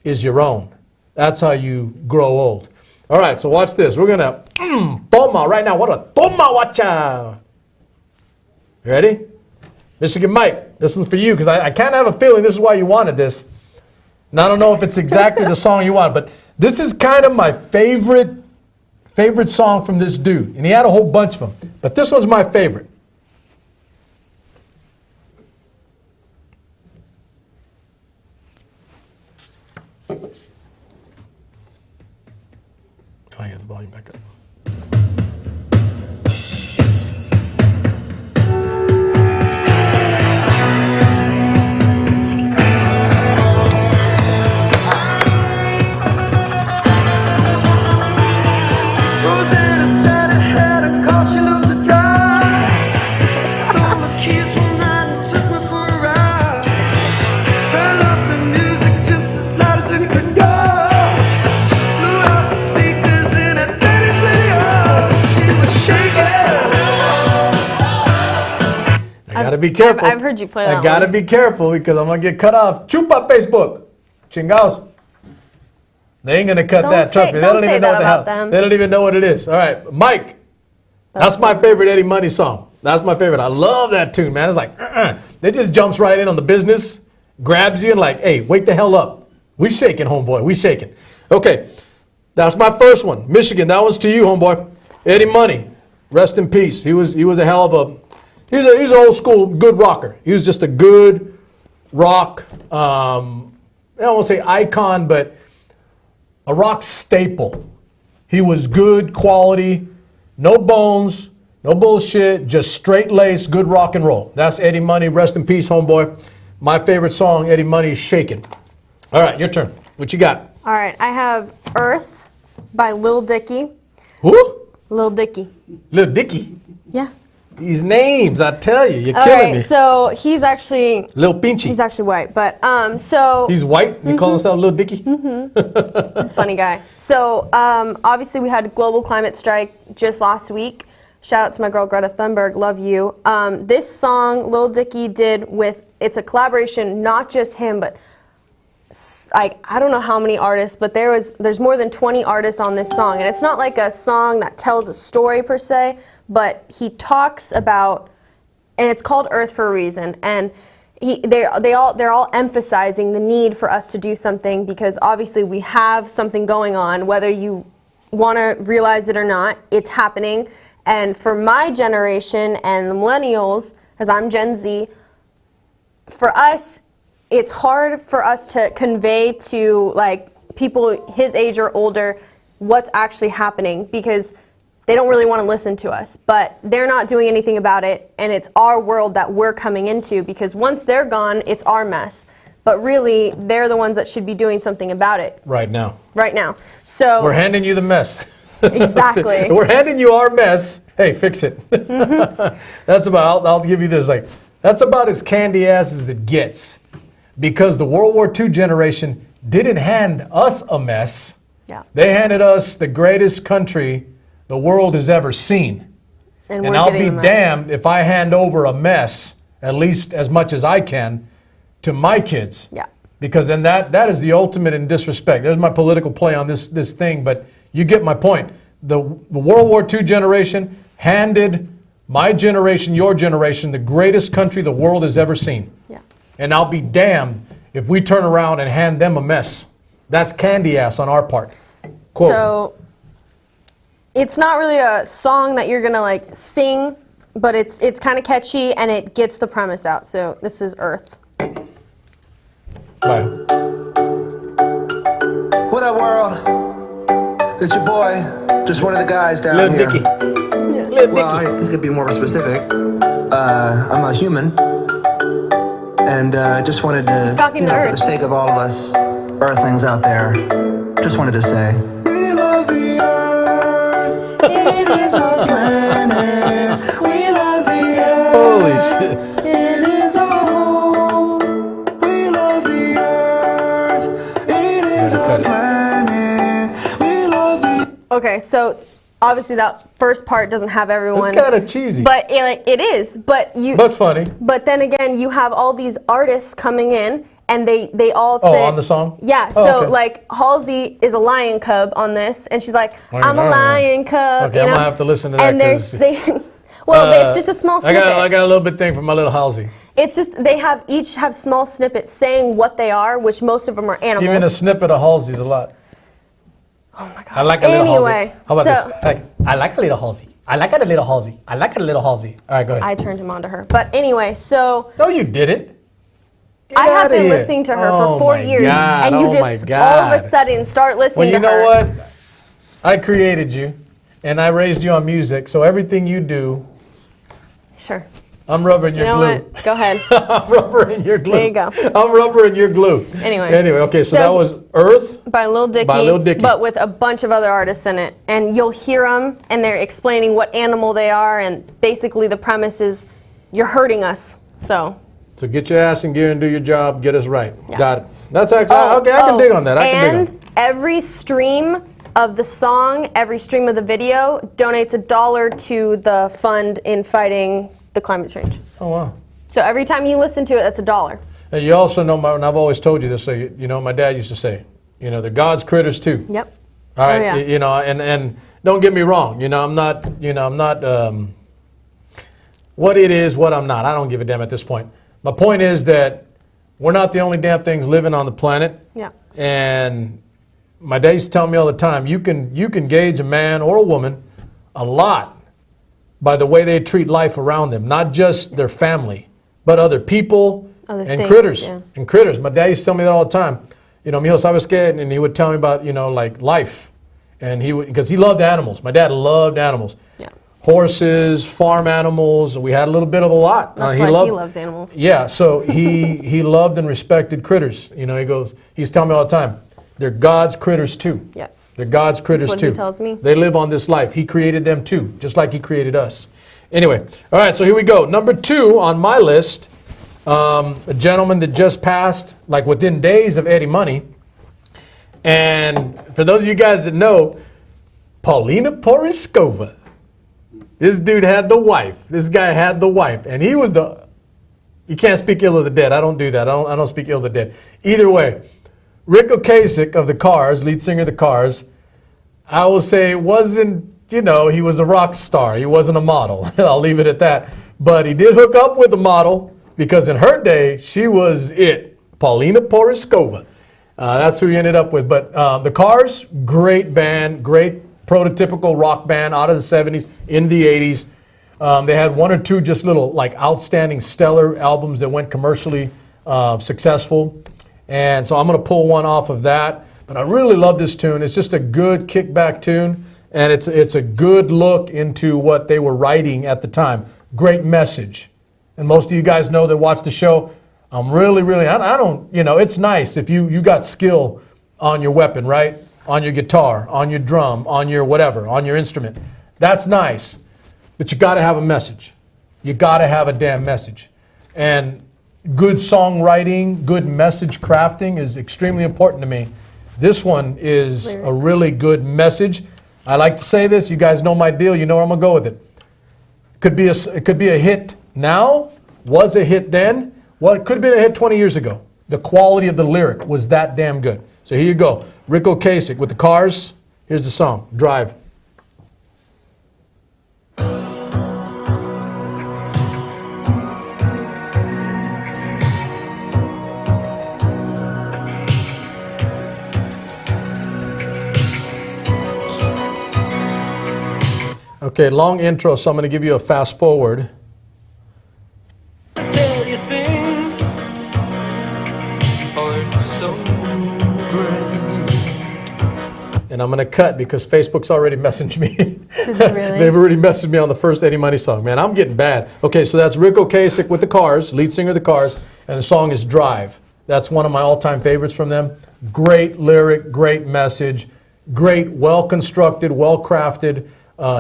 is your own. That's how you grow old. All right, so watch this. We're going to toma right now. What a toma wacha. Ready? Michigan Mike, this one's for you, because I kind of have a feeling this is why you wanted this. And I don't know if it's exactly the song you want, but this is kind of my favorite song from this dude. And he had a whole bunch of them. But this one's my favorite. Oh, I got the volume back up. Rosanna started had a call, she looked to drive. Stole the keys one night and took me for a ride. Turned up the music just as loud as it could go. Blew out the speakers in that Betty's radio. She was shaking. I gotta be careful. I've heard you play that I gotta one. be careful because I'm gonna get cut off. Chupa Facebook. Chingaos. They ain't gonna cut Don't that. say- Trust me. They don't don't say even know that what the hell. about them. They don't even know what it is. All right, Mike. That's my favorite Eddie Money song. That's my favorite. I love that tune, man. It's like, It just jumps right in on the business, grabs you and like, hey, wake the hell up. We shaking, homeboy. We shaking. Okay, that's my first one. Michigan, that one's to you, homeboy. Eddie Money, rest in peace. He was a hell of a, he's an old school good rocker. He was just a good rock, I don't want to say icon, but a rock staple. He was good quality, no bones, no bullshit, just straight laced, good rock and roll. That's Eddie Money. Rest in peace, homeboy. My favorite song, Eddie Money, is Shakin'. All right, your turn. What you got? All right, I have Earth by Lil Dicky. Who? Lil Dicky. Lil Dicky. Yeah. These names, I tell you, you're All killing right, me. so he's actually Lil Pinchy. he's actually white, but so He's white? You call himself Lil Dicky? he's a funny guy. So obviously we had a global climate strike just last week. Shout out to my girl Greta Thunberg, love you. This song Lil Dicky did with, it's a collaboration, not just him, but like I don't know how many artists, but there's more than 20 artists on this song, and it's not like a song that tells a story per se, but he talks about, and it's called Earth for a reason, and they're all emphasizing the need for us to do something because obviously we have something going on, whether you want to realize it or not, it's happening. And for my generation and the millennials, as I'm Gen Z, for us, it's hard for us to convey to like people his age or older what's actually happening because they don't really want to listen to us, but they're not doing anything about it, and it's our world that we're coming into because once they're gone, it's our mess. But really, they're the ones that should be doing something about it Right now. right now. So We're handing you the mess. exactly. We're handing you our mess. Hey, fix it. That's about, I'll give you this, like, that's about as candy ass as it gets. Because the World War II generation didn't hand us a mess. Yeah. They handed us the greatest country the world has ever seen. And And we're I'll getting be the mess. damned if I hand over a mess, at least as much as I can, to my kids. Yeah. Because then that is the ultimate in disrespect. There's my political play on this thing, but you get my point. The World War II generation handed my generation, your generation, the greatest country the world has ever seen. Yeah. And I'll be damned if we turn around and hand them a mess. That's candy ass on our part. Quote. So it's not really a song that you're gonna like sing, but it's kind of catchy and it gets the premise out. So this is Earth. Bye. What up, world? It's your boy, just one of the guys down Lil here. Dicky. Lil Well, Dicky. I could be more specific. I'm a human, and just wanted to, He's talking to for Earth. the sake of all of us Earthlings out there, just wanted to say, we love the Earth. It is our planet. We love the Earth. Holy shit. It is our home. Okay, so obviously that first part doesn't have everyone. It's kind of cheesy. But it is. But funny. But then again, you have all these artists coming in, and they all say. On the song? Yeah. Oh, So okay. like Halsey is a lion cub on this, and she's like, I'm a lion cub. Okay, I'm gonna have to listen to that. And there's 'cause, well, it's just a small snippet. I got a little bit thing for my little Halsey. It's just they each have small snippets saying what they are, which most of them are animals. Even a snippet of Halsey's a lot. Oh my god. I like a little Anyway, Halsey. How about so- this? I like a little Halsey. I like a little Halsey. I like a little Halsey. All right, go ahead. I turned him on to her. But anyway, so No, you didn't. Get I have outta been here. listening to her Oh for 4 my years, God, and you oh just my all of a God. sudden start Well, listening you to her. know what? I created you, and I raised you on music, so everything you do, Sure. I'm rubbering You your know glue. what? Go ahead. I'm rubbering your glue. There you go. I'm rubbering your glue. Anyway. Okay, so So- that was Earth. By Lil Dicky, By Lil Dicky. but with a bunch of other artists in it. And you'll hear them, and they're explaining what animal they are, and basically the premise is you're hurting us. So, So get your ass in gear and do your job. Get us right. Yeah. Got it. That's actually okay. I can dig on that. I can dig on and that. every stream of the song, every stream of the video donates $1 to the fund in fighting the climate change. Oh wow. So every time you listen to it, that's $1. And you also know, and I've always told you this. So you know, my dad used to say, they're God's critters too. Yep. All right. Oh, yeah. And don't get me wrong. I'm not. What it is, what I'm not. I don't give a damn at this point. My point is that we're not the only damn things living on the planet. Yeah. And my dad used to tell me all the time, you can gauge a man or a woman a lot by the way they treat life around them, not just their family, but other people Other and things, critters. yeah. And critters. My dad used to tell me that all the time. Mijo, sabes qué? And he would tell me about, like life. And because he loved animals. My dad loved animals. Yeah. Horses, farm animals. We had a little bit of a lot. That's why he loves animals. Yeah, so he loved and respected critters. He's telling me all the time, they're God's critters too. Yeah. They're God's critters what too. he tells me. They live on this life. He created them too, just like he created us. Anyway, all right, so here we go. Number 2 on my list, a gentleman that just passed, like within days of Eddie Money. And for those of you guys that know, Paulina Poriskova. This dude had the wife. This guy had the wife. And he was you can't speak ill of the dead. I don't do that. I don't speak ill of the dead. Either way, Rick Ocasek of the Cars, lead singer of the Cars, I will say wasn't, he was a rock star. He wasn't a model. I'll leave it at that. But he did hook up with a model because in her day, she was it. Paulina Poriskova. That's who he ended up with. But the Cars, great band, great prototypical rock band out of the 70s, in the 80s. They had 1 or 2 just little like outstanding stellar albums that went commercially successful. And so I'm going to pull one off of that. But I really love this tune. It's just a good kickback tune. And it's a good look into what they were writing at the time. Great message. And most of you guys know that watch the show. I'm really, I don't, it's nice if you got skill on your weapon, right? On your guitar, on your drum, on your whatever, on your instrument. That's nice. But you got to have a message. You got to have a damn message. And good songwriting, good message crafting is extremely important to me. This one is a really good message. I like to say this. You guys know my deal. You know where I'm going to go with it. It could be a hit now, was a hit then. Well, it could have been a hit 20 years ago. The quality of the lyric was that damn good. So here you go. Rick Ocasek with the Cars. Here's the song, Drive. Okay, long intro, so I'm going to give you a fast forward. Tell you things are so great. And I'm going to cut because Facebook's already messaged me. Did they really? They've already messaged me on the first Eddie Money song. Man, I'm getting bad. Okay, so that's Rick Ocasek with the Cars, lead singer of the Cars, and the song is Drive. That's one of my all-time favorites from them. Great lyric, great message, great, well-constructed, well-crafted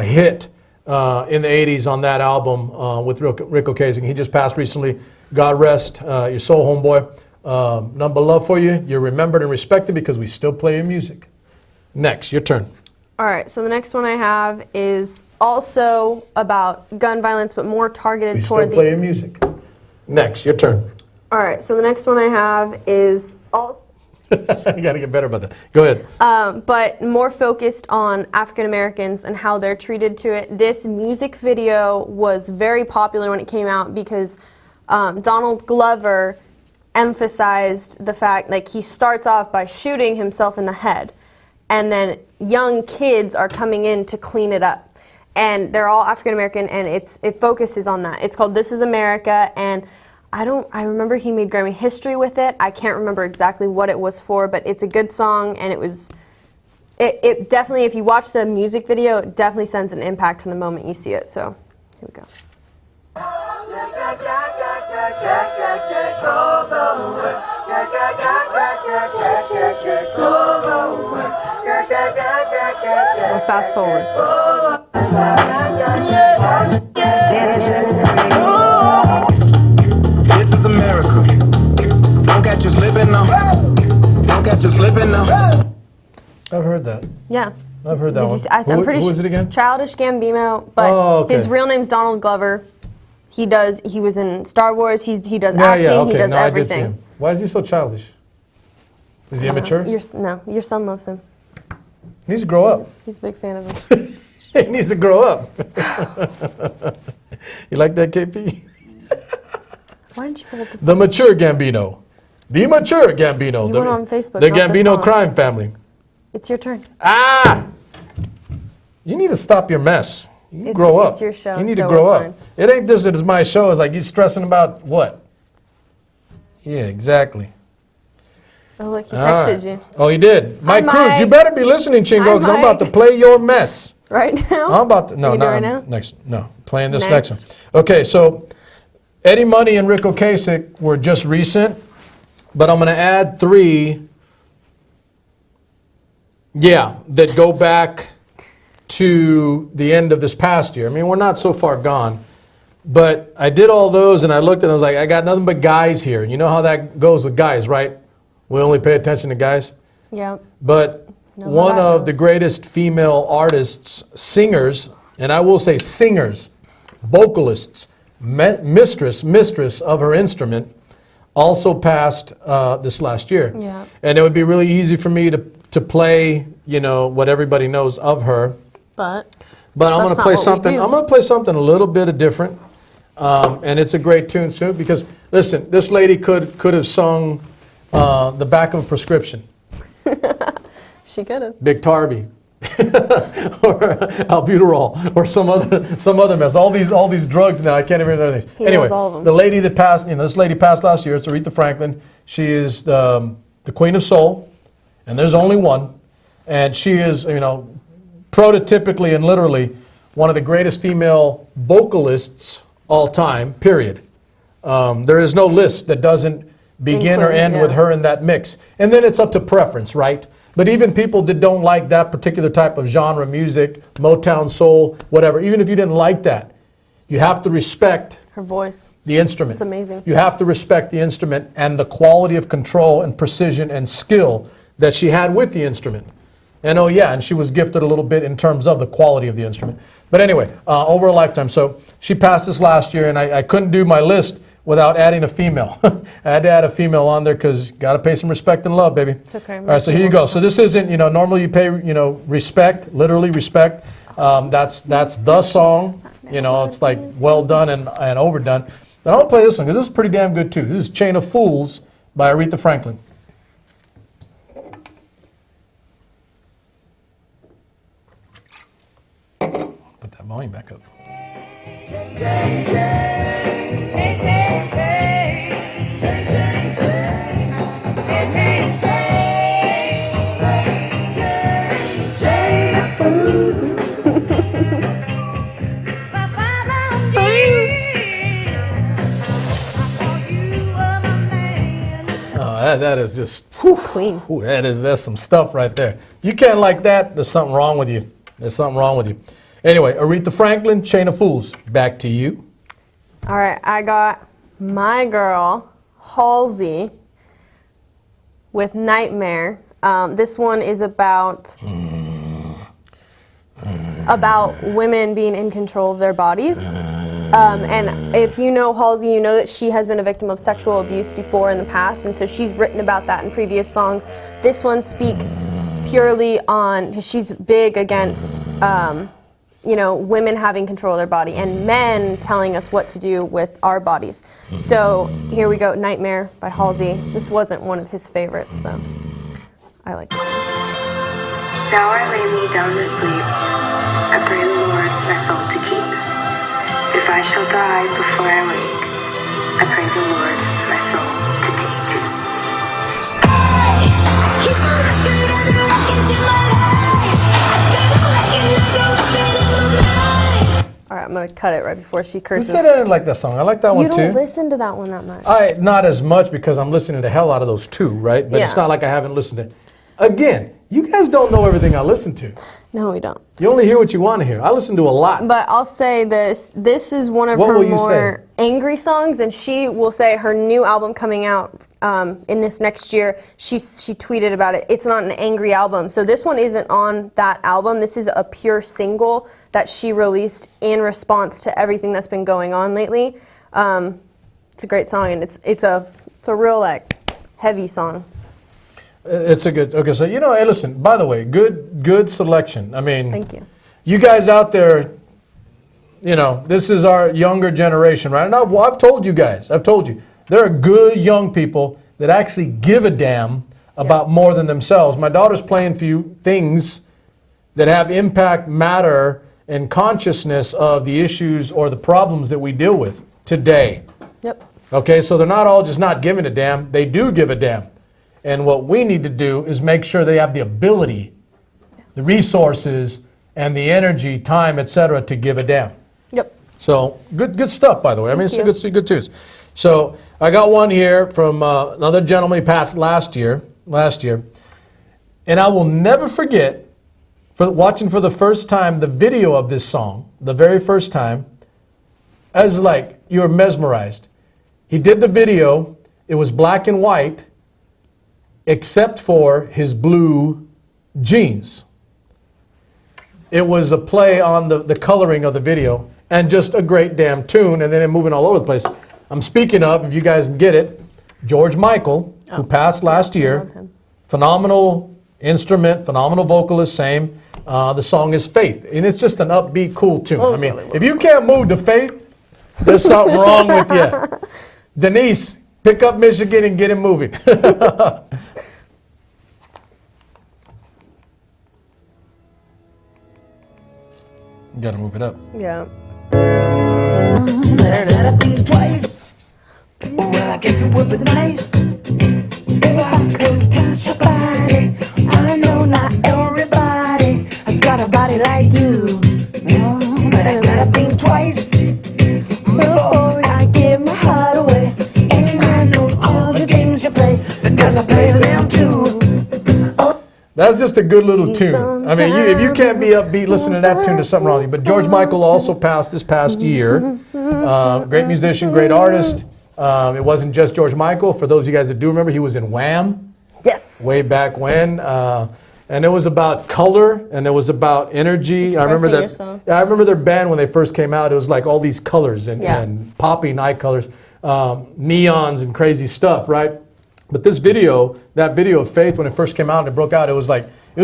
hit in the 80s on that album with Rick Ocasek. He just passed recently. God rest your soul, homeboy. None but love for you. You're remembered and respected because we still play your music. Next, your turn. All right, so the next one I have is also about gun violence, but more targeted We toward still playing music. Next, your turn. All right, so the next one I have is also, You got to get better about that. Go ahead. but more focused on African Americans and how they're treated to it. This music video was very popular when it came out because Donald Glover emphasized the fact, like, he starts off by shooting himself in the head, and then young kids are coming in to clean it up. And they're all African American, and it focuses on that. It's called This Is America, and I remember he made Grammy history with it. I can't remember exactly what it was for, but it's a good song, and it definitely, if you watch the music video, it definitely sends an impact from the moment you see it. So, here we go. I'll fast forward. This is America. Don't catch you slipping now. Don't catch you slipping now. I've heard that. Yeah. I've heard that Did you one. see, I'm pretty who sure. is it again? Childish Gambino, but Oh, okay. his real name's Donald Glover. He was in Star Wars. He does Yeah, acting. yeah, okay. He does No, I did see everything. him. Why is he so childish? Is he immature? Your son loves him. He needs to grow up. He's a big fan of him. He needs to grow up. You like that, KP? Why didn't you pull up this? The mature Gambino. The mature Gambino. You the, went on Facebook, The not the Gambino song. crime family. It's your turn. Ah! You need to stop your mess. You It's- grow up. it's your show, You need so to grow we're up. fine. It ain't just that it's my show. It's like you stressing about what? Yeah, exactly. Oh, look, he All texted right. you. Oh, he did. Mike Cruz, you Mike. better be listening, Chingo, Hi, because I'm about to Mike. play your mess. Right now? I'm about to. No, You do no, it now? next. No, playing this next Next. one. Okay, so Eddie Money and Rick Ocasek were just recent, but I'm going to add 3. Yeah, that go back to the end of this past year. I mean, we're not so far gone, but I did all those and I looked and I was like, I got nothing but guys here. You know how that goes with guys, right? We only pay attention to guys. Yeah. But No, one that of the goes. greatest female artists, singers, and I will say singers, vocalists, mistress of her instrument, also passed this last year. Yeah. And it would be really easy for me to play, you know, what everybody knows of her. But But I'm going That's to not play what we something. do. I'm going to play something a little bit different, and it's a great tune too. Because listen, this lady could have sung the back of a prescription. she could have. Big Tarby, or albuterol, or some other mess. All these drugs now. I can't even remember their names. He Anyway, knows all of them. the lady that passed, this lady passed last year. It's Aretha Franklin. She is the Queen of Soul, and there's only one. And she is, prototypically and literally one of the greatest female vocalists all time. Period. There is no list that doesn't begin or Include, end with yeah. her in that mix. And then it's up to preference, right? But even people that don't like that particular type of genre music, Motown, soul, whatever, even if you didn't like that, you have to respect Her voice. the instrument. It's amazing. You have to respect the instrument and the quality of control and precision and skill that she had with the instrument. And oh yeah, and she was gifted a little bit in terms of the quality of the instrument. But anyway, over a lifetime. So she passed this last year, and I couldn't do my list without adding a female. I had to add a female on there because got to pay some respect and love, baby. It's okay. All right, so here you go. So this isn't, normally you pay, respect, literally respect. That's the song. It's like well done and overdone. But I'll play this one because this is pretty damn good too. This is Chain of Fools by Aretha Franklin. Put that volume back up. That is just Clean. whew, that's some stuff right there. You can't like that. There's something wrong with you. There's something wrong with you. Anyway, Aretha Franklin, Chain of Fools. Back to you. All right, I got my girl, Halsey, with Nightmare. This one is about about women being in control of their bodies. And if you know Halsey, you know that she has been a victim of sexual abuse before in the past, and so she's written about that in previous songs. This one speaks purely on, because she's big against, women having control of their body and men telling us what to do with our bodies. So here we go, Nightmare by Halsey. This wasn't one of his favorites, though. I like this one. Now I lay me down to sleep. I pray the Lord my soul to keep. If I shall die before I wake, I pray the Lord my soul to take. Keep on rocking, rocking, rocking till my life. Keep on rocking, rocking, rocking in my mind. All right, I'm gonna cut it right before she Who curses. said I didn't like that song? I like that You one too. don't listen to that one that much. Not as much because I'm listening to the hell out of those two, right? But it's Yeah. not like I haven't listened to. Again, you guys don't know everything I listen to. No, we don't. You only hear what you want to hear. I listen to a lot. But I'll say this. This is one of What her will you more angry songs, and she will say her new album coming out in this next year, she tweeted about it. It's not an angry album. So this one isn't on that album. This is a pure single that she released in response to everything that's been going on lately. It's a great song, and it's a real heavy song. It's a good. Okay, so hey, listen. By the way, good selection. I mean, Thank you. You guys out there, this is our younger generation, right? And I've told you guys. I've told you there are good young people that actually give a damn about more than themselves. My daughter's playing few things that have impact, matter, and consciousness of the issues or the problems that we deal with today. Yep. Okay, so they're not all just not giving a damn. They do give a damn. And what we need to do is make sure they have the ability, the resources, and the energy, time, etc., to give a damn. Yep. So good stuff, by the way. I mean, Thank it's good tunes. So I got one here from another gentleman he passed last year, and I will never forget watching for the first time the video of this song, the very first time. I was like, you were mesmerized. He did the video. It was black and white, except for his blue jeans. It was a play on the coloring of the video, and just a great damn tune, and then it moving all over the place. I'm speaking of, if you guys get it, George Michael, who passed last year. love him. Phenomenal instrument, phenomenal vocalist, same. The song is Faith, and it's just an upbeat, cool tune. I mean, if you can't move to Faith, there's something wrong with you. Denise, pick up Michigan and get him moving. You gotta move it up. Yeah. Twice. Well, I guess it would be nice if I could touch your body. I know not everybody has got a body like you, but I gotta think twice before I give my heart away. And I know all the games you play because I play them too. That's just a good little tune. I mean, if you can't be upbeat listening to that tune, there's something wrong with you. But George Michael also passed this past year. Great musician, great artist. It wasn't just George Michael. For those of you guys that do remember, he was in Wham! Yes. Way back when. And it was about color, and it was about energy. I remember Expressing that. yourself. Yeah, I remember their band when they first came out. It was like all these colors and popping eye colors, neons and crazy stuff, right? But this video, that video of Faith, when it first came out and it broke out, it was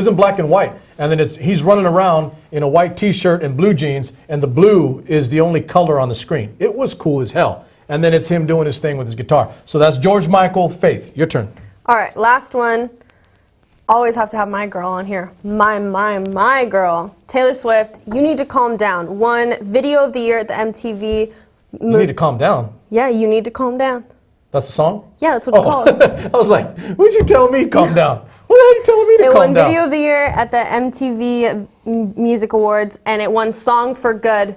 in black and white. And then he's running around in a white t-shirt and blue jeans, and the blue is the only color on the screen. It was cool as hell. And then it's him doing his thing with his guitar. So that's George Michael, Faith. Your turn. All right, last one. Always have to have my girl on here. My girl. Taylor Swift, You Need to Calm Down. Won Video of the Year at the MTV. You need to calm down. Yeah, You Need to Calm Down. That's the song? Yeah, that's what it's called. I was like, what'd you tell me calm down? What the hell are you telling me to It calm won down? Video of the Year at the MTV Music Awards, and it won Song for Good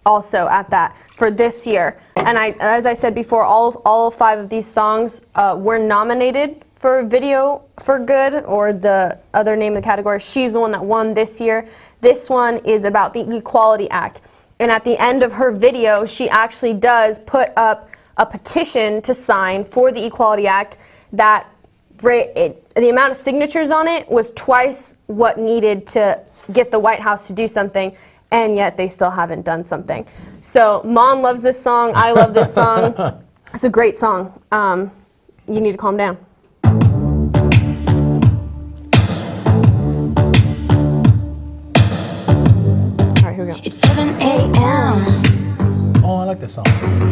also at that for this year. And as I said before, all 5 of these songs were nominated for Video for Good, or the other name of the category. She's the one that won this year. This one is about the Equality Act. And at the end of her video, she actually does put up a petition to sign for the Equality Act that the amount of signatures on it was twice what needed to get the White House to do something. and yet they still haven't done something. So Mom loves this song. I love this song. It's a great song. You need to calm down. All right, here we go. It's 7 a.m. Oh, I like this song.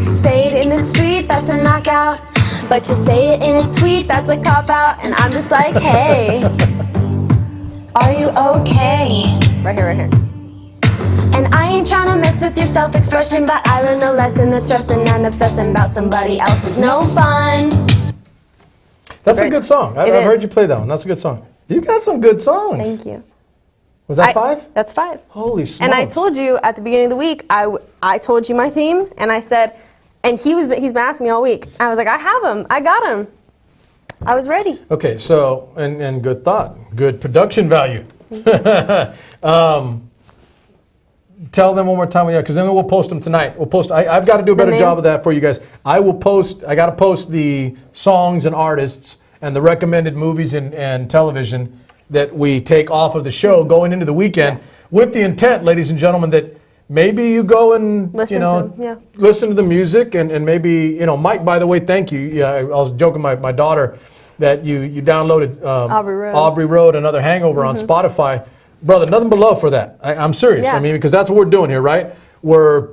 Say it in the street, that's a knockout. But you say it in a tweet, that's a cop-out. And I'm just like, hey, Are you okay? right here, right here. And I ain't tryna mess with your self-expression, but I learned the lesson that stressing and obsessing about somebody else is no fun. That's a great- good song. I've it is. heard you play that one. That's a good song. You got some good songs. Thank you. Was that 5? That's 5. Holy smokes. And I told you at the beginning of the week, I told you my theme, and I said, and he's been asking me all week. I was like, I have him. I got him. I was ready. Okay, so, and good thought. Good production value. Tell them one more time, because then we'll post them tonight. We'll post. I've got to do a better job of that for you guys. I will post. I got to post the songs and artists and the recommended movies and television that we take off of the show going into the weekend, Yes. with the intent, ladies and gentlemen, that maybe you go and Listen to 'em, yeah. listen to the music and maybe Mike. By the way, thank you. Yeah, I was joking my daughter that you downloaded Aubrey Road, Another Hangover on Spotify. Brother, nothing but love for that. I'm serious. Yeah. I mean, because that's what we're doing here, right? We're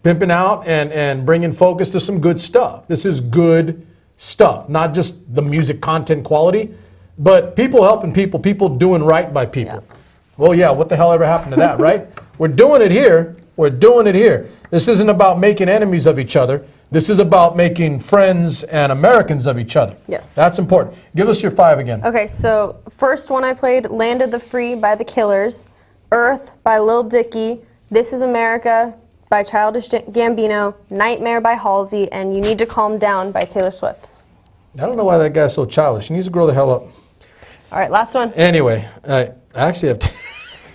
pimping out and bringing focus to some good stuff. This is good stuff, not just the music content quality, but people helping people doing right by people. Yeah. Well, yeah, what the hell ever happened to that, right? We're doing it here. We're doing it here. This isn't about making enemies of each other. This is about making friends and Americans of each other. Yes. That's important. Give us your 5 again. Okay, so first one I played, Land of the Free by The Killers, Earth by Lil Dicky, This Is America by Childish Gambino, Nightmare by Halsey, and You Need to Calm Down by Taylor Swift. I don't know why that guy's so childish. He needs to grow the hell up. All right, last one. Anyway, I actually have to.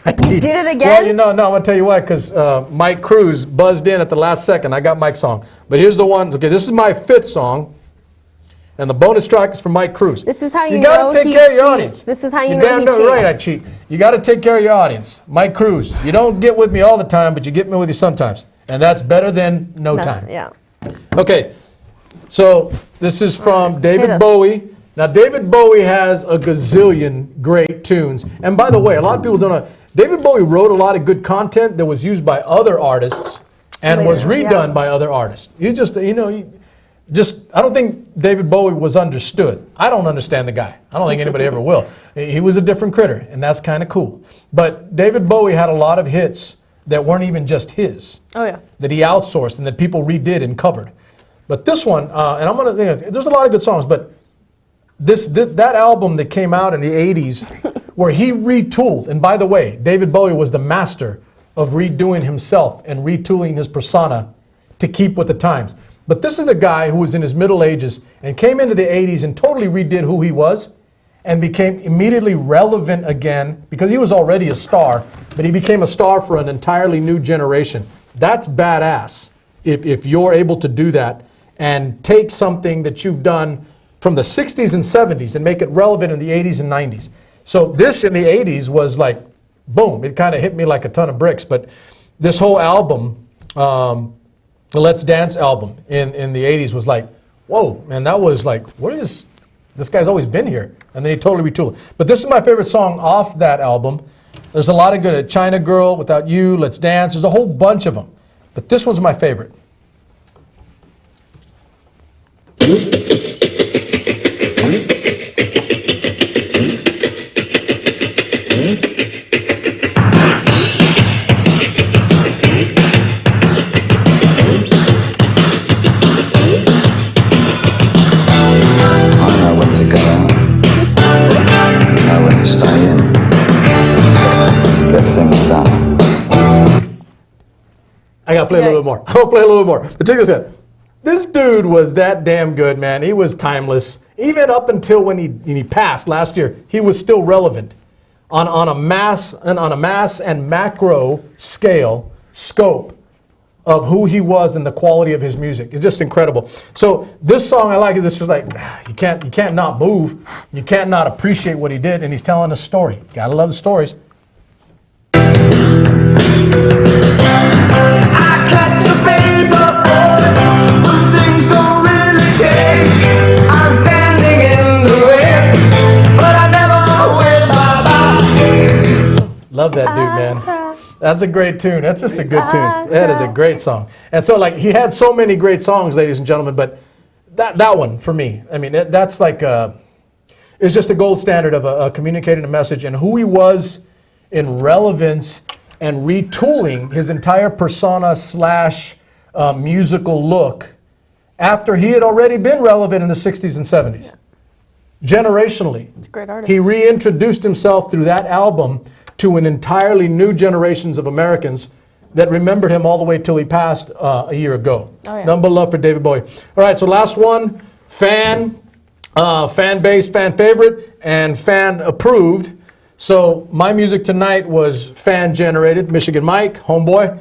I did it again? Well, no, I'm going to tell you why, because Mike Cruz buzzed in at the last second. I got Mike's song. But here's the one. Okay, this is my 5th song, and the bonus track is from Mike Cruz. This is how you gotta know take he care of your cheats. audience. This is how you You're know damn he no right I cheats. cheat. You got to take care of your audience. Mike Cruz. You don't get with me all the time, but you get me with you sometimes. And that's better than no time. Yeah. Okay, so this is from Hit David us. Bowie. Now, David Bowie has a gazillion great tunes. And by the way, a lot of people don't know, David Bowie wrote a lot of good content that was used by other artists and was Later, redone yeah. by other artists. He's just, I don't think David Bowie was understood. I don't understand the guy. I don't think anybody ever will. He was a different critter, and that's kind of cool. But David Bowie had a lot of hits that weren't even just his. Oh, yeah. That he outsourced and that people redid and covered. But this one, and I'm going to think, there's a lot of good songs, but that album that came out in the 80s where he retooled, and by the way, David Bowie was the master of redoing himself and retooling his persona to keep with the times. But this is a guy who was in his middle ages and came into the 80s and totally redid who he was and became immediately relevant again because he was already a star, but he became a star for an entirely new generation. That's badass if you're able to do that and take something that you've done from the 60s and 70s and make it relevant in the 80s and 90s. So this in the 80s was like, boom, it kind of hit me like a ton of bricks. But this whole album, the Let's Dance album in the 80s was like, whoa, man, that was like, what is, this guy's always been here. And then he totally retooled it. But this is my favorite song off that album. There's a lot of good, China Girl, Without You, Let's Dance, there's a whole bunch of them. But this one's my favorite. I gotta play a little bit more. I'm gonna play a little bit more. But check this out. This dude was that damn good, man. He was timeless. Even up until when he passed last year, he was still relevant on a mass and macro scope of who he was and the quality of his music. It's just incredible. So this song I like is this is like you can't not move. You can't not appreciate what he did, and he's telling a story. Gotta love the stories. I catch a paper boy when things don't really take. I'm standing in the rain, but I never wave bye-bye. Love that dude, man. That's a great tune. That's just a good tune. That is a great song. And so, like, he had so many great songs, ladies and gentlemen, but that one, for me, I mean, that's like, it's just a gold standard of communicating a message, and who he was in relevance and retooling his entire persona slash musical look after he had already been relevant in the 60s and 70s. Generationally. He's a great artist. He reintroduced himself through that album to an entirely new generations of Americans that remembered him all the way till he passed a year ago. Oh, yeah. Nothing but love for David Bowie. All right, so last one, fan base, fan favorite, and fan approved. So my music tonight was fan generated, Michigan Mike, Homeboy.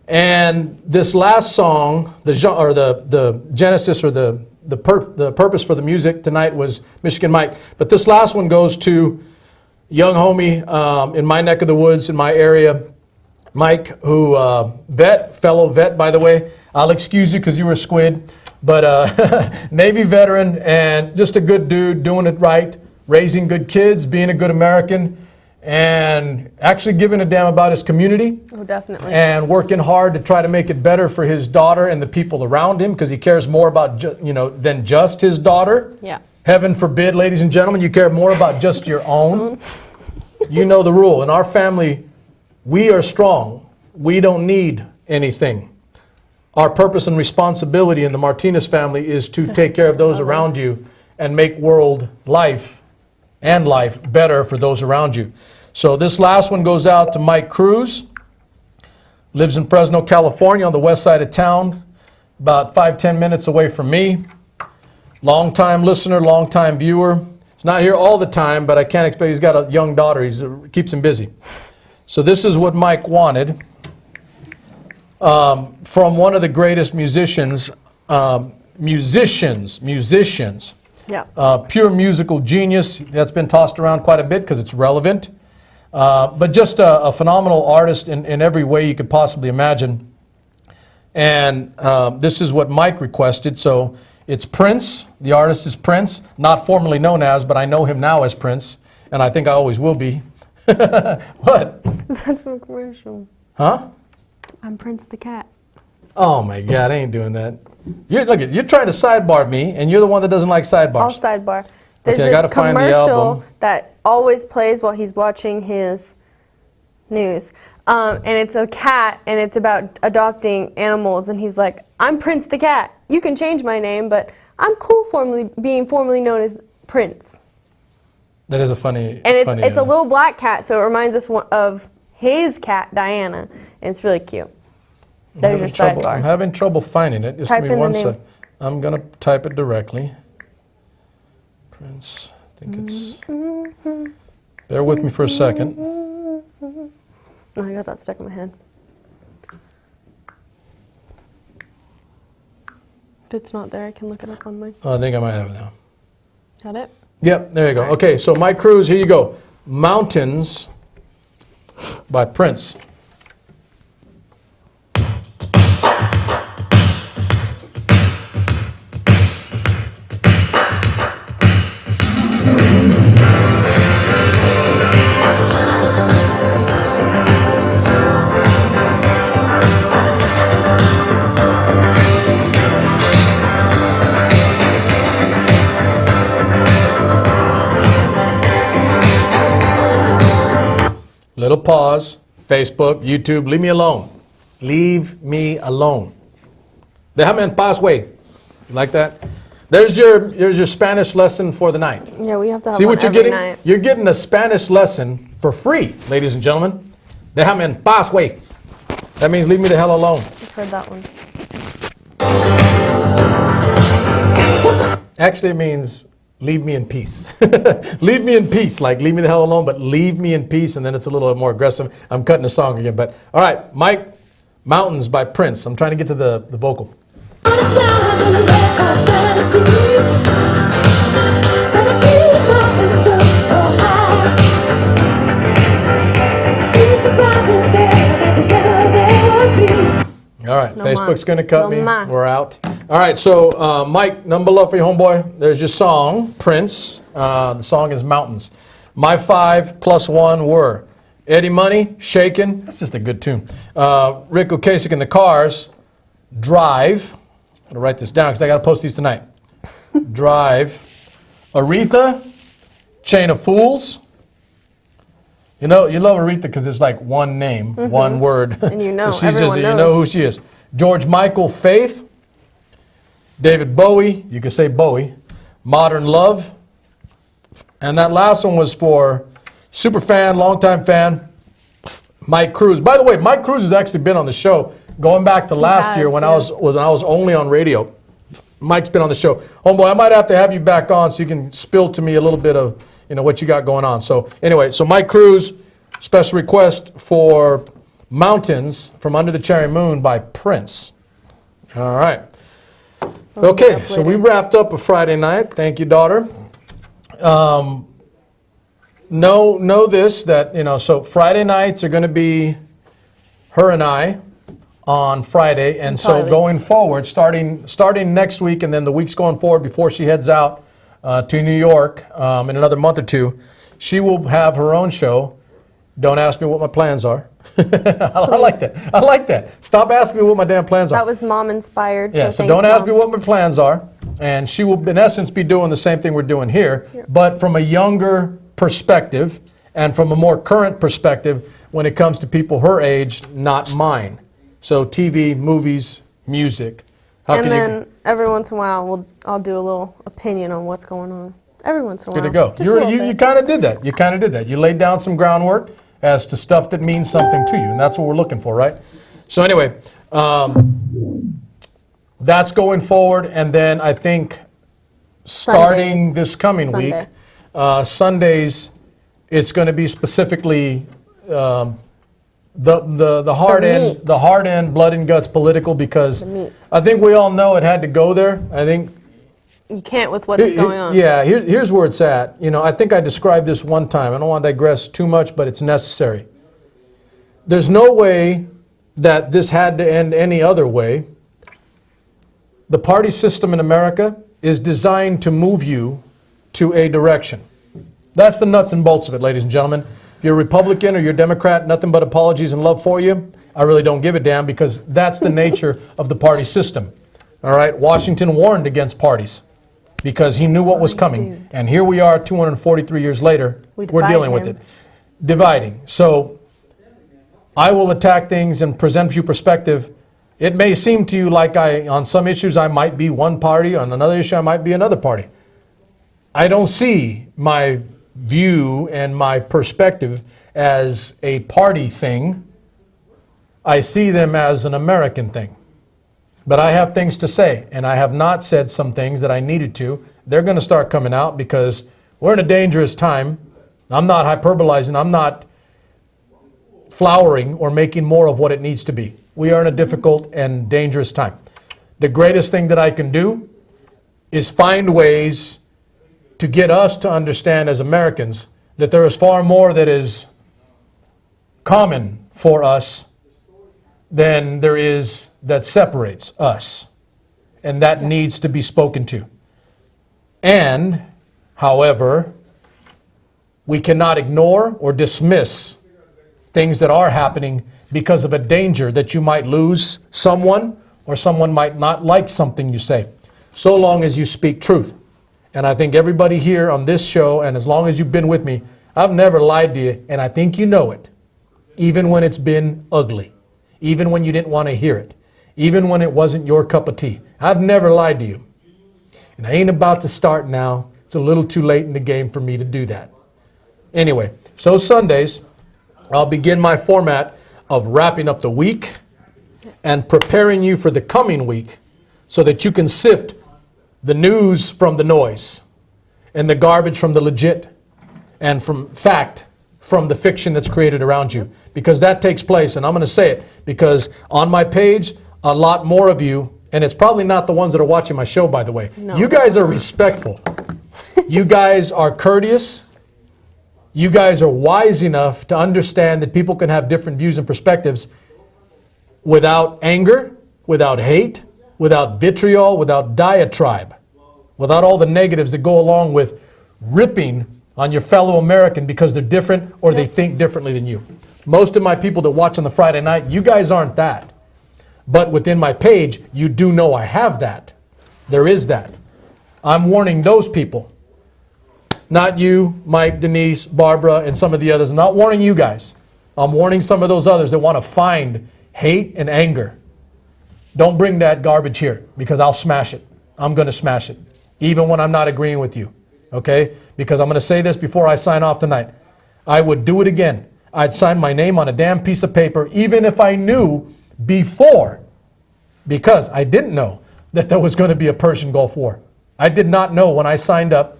And this last song, the genesis or the purpose for the music tonight was Michigan Mike. But this last one goes to young homie in my neck of the woods, in my area, Mike, who fellow vet, by the way. I'll excuse you because you were a squid, but Navy veteran and just a good dude, doing it right, raising good kids, being a good American, and actually giving a damn about his community. Oh, definitely. And working hard to try to make it better for his daughter and the people around him, because he cares more about than just his daughter. Yeah. Heaven forbid, ladies and gentlemen, you care more about just your own. You know the rule. In our family, we are strong. We don't need anything. Our purpose and responsibility in the Martinez family is to take care of those around you and make world life better for those around you. So this last one goes out to Mike Cruz. Lives in Fresno, California, on the west side of town, about 5-10 minutes away from me. Long-time listener, long-time viewer. He's not here all the time, but I can't expect, he's got a young daughter. Keeps him busy. So this is what Mike wanted from one of the greatest musicians. Yeah. Pure musical genius. That's been tossed around quite a bit because it's relevant. But just a phenomenal artist in every way you could possibly imagine. And this is what Mike requested. So it's Prince. The artist is Prince, not formerly known as, but I know him now as Prince, and I think I always will be. What? That's my commercial. Huh? I'm Prince the cat. Oh my God, I ain't doing that. You're trying to sidebar me, and you're the one that doesn't like sidebars. I'll sidebar. There's Okay, I gotta this find the commercial album. that always plays while he's watching his news. And it's a cat, and it's about adopting animals, and he's like, I'm Prince the cat. You can change my name, but I'm cool being formerly known as Prince. That is a funny. And it's a little black cat, so it reminds us of his cat, Diana, and it's really cute. There's your sidebar. I'm having trouble finding it. Just Type give me in the one name. sec. I'm gonna type it directly. Prince. I think it's. Bear with me for a second. Oh, I got that stuck in my head. If it's not there, I can look it up on my... Oh, I think I might have it now. Got it? Yep, there you go. Okay, so Mike Cruz, here you go. Mountains by Prince. Little pause. Facebook, YouTube, leave me alone. Leave me alone. Déjame en paz, güey. You like that? There's your Spanish lesson for the night. Yeah, we have to have See one what you're every getting? night. You're getting a Spanish lesson for free, ladies and gentlemen. Déjame en paz, güey. That means leave me the hell alone. I've heard that one. Actually, it means leave me in peace. Leave me in peace, like leave me the hell alone, but leave me in peace, and then it's a little more aggressive. I'm cutting the song again, but all right, Mike, Mountains by Prince. I'm trying to get to the vocal. Together Facebook's mas. going to cut No me. mas. We're out. All right, so Mike, number love for you, homeboy. There's your song, Prince. The song is Mountains. My 5 plus 1 were Eddie Money, Shakin'. That's just a good tune. Rick Ocasek and the Cars, Drive. I'm going to write this down because I got to post these tonight. Drive. Aretha, Chain of Fools. You know, you love Aretha because it's like one name, one word. And you know, She's everyone you knows. know who she is. George Michael, Faith. David Bowie, you could say Bowie. Modern Love. And that last one was for super fan, longtime fan, Mike Cruz. By the way, Mike Cruz has actually been on the show going back to last year when I was only on radio. Mike's been on the show. Homeboy, I might have to have you back on so you can spill to me a little bit of what you got going on. So anyway, so Mike Cruz, special request for Mountains from Under the Cherry Moon by Prince. All right. Okay, so we wrapped up a Friday night. Thank you, daughter. Know this, that, so Friday nights are going to be her and I on Friday. And so Entirely. going forward, starting next week and then the weeks going forward before she heads out to New York in another month or two, she will have her own show. Don't ask me what my plans are. I like that. I like that. Stop asking me what my damn plans are. That was mom inspired. Yeah, so so thanks, don't ask Mom. me what my plans are. And she will, in essence, be doing the same thing we're doing here, but from a younger perspective and from a more current perspective when it comes to people her age, not mine. So TV, movies, music. How And can then every once in a while, I'll do a little opinion on what's going on. Every once in a while. Good to go. Just a little You bit. kind of did that. You kind of did that. You laid down some groundwork as to stuff that means something to you, and that's what we're looking for, right? So anyway, that's going forward, and then I think starting Sundays. this coming Sunday. week, Sundays, it's going to be specifically the hard end, meat. the hard end, blood and guts political, because The meat. I think we all know it had to go there. I think. You can't with what's going on. Yeah, here's where it's at. I think I described this one time. I don't want to digress too much, but it's necessary. There's no way that this had to end any other way. The party system in America is designed to move you to a direction. That's the nuts and bolts of it, ladies and gentlemen. If you're a Republican or you're a Democrat, nothing but apologies and love for you. I really don't give a damn because that's the nature of the party system. All right, Washington warned against parties because he knew what was coming. dude. And here we are 243 years later, we're divided dealing with him. it. Dividing. So I will attack things and present you perspective. It may seem to you like on some issues I might be one party, on another issue I might be another party. I don't see my view and my perspective as a party thing. I see them as an American thing. But I have things to say, and I have not said some things that I needed to. They're going to start coming out because we're in a dangerous time. I'm not hyperbolizing. I'm not flowering or making more of what it needs to be. We are in a difficult and dangerous time. The greatest thing that I can do is find ways to get us to understand as Americans that there is far more that is common for us than there is that separates us. And that needs to be spoken to. And, however, we cannot ignore or dismiss things that are happening because of a danger that you might lose someone or someone might not like something you say, so long as you speak truth. And I think everybody here on this show, and as long as you've been with me, I've never lied to you, and I think you know it, even when it's been ugly, even when you didn't want to hear it, even when it wasn't your cup of tea. I've never lied to you. And I ain't about to start now. It's a little too late in the game for me to do that. Anyway, so Sundays, I'll begin my format of wrapping up the week and preparing you for the coming week so that you can sift the news from the noise and the garbage from the legit and from fact from the fiction that's created around you. Because that takes place, and I'm going to say it because on my page, a lot more of you, and it's probably not the ones that are watching my show, by the way. No. You guys are respectful. You guys are courteous. You guys are wise enough to understand that people can have different views and perspectives without anger, without hate, without vitriol, without diatribe, without all the negatives that go along with ripping on your fellow American because they're different or they think differently than you. Most of my people that watch on the Friday night, you guys aren't that. But within my page, you do know I have that. There is that. I'm warning those people. Not you, Mike, Denise, Barbara, and some of the others. I'm not warning you guys. I'm warning some of those others that want to find hate and anger. Don't bring that garbage here because I'll smash it. I'm going to smash it. Even when I'm not agreeing with you. Okay? Because I'm going to say this before I sign off tonight. I would do it again. I'd sign my name on a damn piece of paper even if I knew before, because I didn't know that there was going to be a Persian Gulf War. I did not know when I signed up,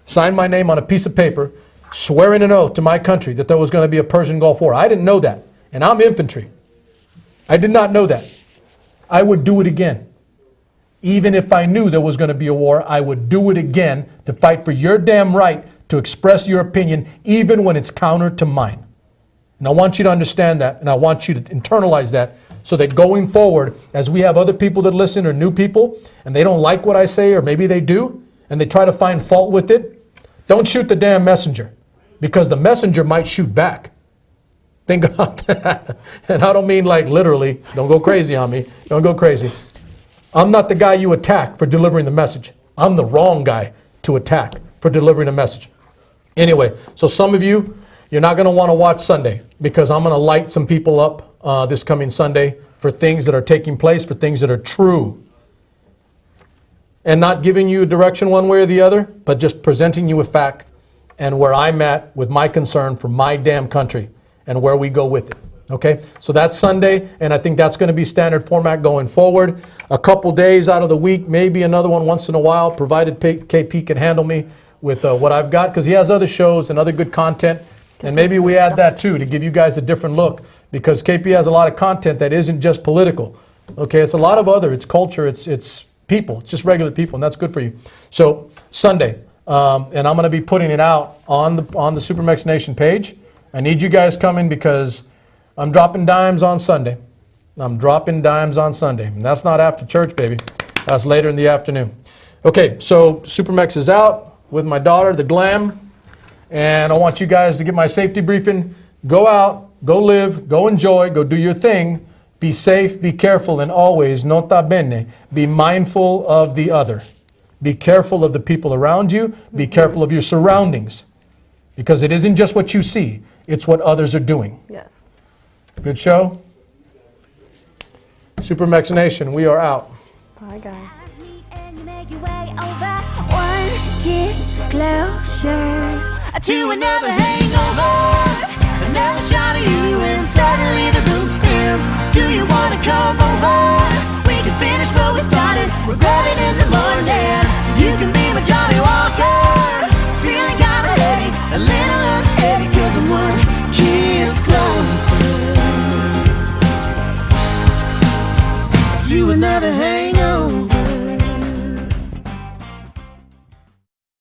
signed my name on a piece of paper, swearing an oath to my country that there was going to be a Persian Gulf War. I didn't know that. And I'm infantry. I did not know that. I would do it again. Even if I knew there was going to be a war, I would do it again to fight for your damn right to express your opinion, even when it's counter to mine. And I want you to understand that, and I want you to internalize that, so that going forward, as we have other people that listen or new people, and they don't like what I say, or maybe they do, and they try to find fault with it, don't shoot the damn messenger, because the messenger might shoot back. Think about that. And I don't mean like literally, don't go crazy on me, don't go crazy. I'm not the guy you attack for delivering the message. I'm the wrong guy to attack for delivering a message. Anyway, so some of you, you're not going to want to watch Sunday because I'm going to light some people up this coming Sunday for things that are taking place, for things that are true. And not giving you a direction one way or the other, but just presenting you a fact and where I'm at with my concern for my damn country and where we go with it. Okay? So that's Sunday, and I think that's going to be standard format going forward. A couple days out of the week, maybe another one once in a while, provided KP can handle me with what I've got, because he has other shows and other good content. And maybe we add that too to give you guys a different look, because KP has a lot of content that isn't just political. Okay, it's a lot of other, it's culture, it's people, it's just regular people, and that's good for you. So Sunday, and I'm going to be putting it out on the SuperMex Nation page. I need you guys coming because I'm dropping dimes on Sunday. I'm dropping dimes on Sunday, and that's not after church, baby. That's later in the afternoon. Okay, so SuperMex is out with my daughter, the Glam. And I want you guys to get my safety briefing. Go out, go live, go enjoy, go do your thing. Be safe, be careful, and always, nota bene, be mindful of the other. Be careful of the people around you. Be careful of your surroundings. Because it isn't just what you see, it's what others are doing. Yes. Good show? SuperMex Nation, we are out. Bye, guys. One kiss closer to another hangover, another shot of you, and suddenly the room spins. Do you want to come over? We can finish what we started. We're grabbing in the morning. You can be my Johnny Walker. Feeling kind of heavy, a little unsteady, 'cause I'm one kiss closer to another hangover.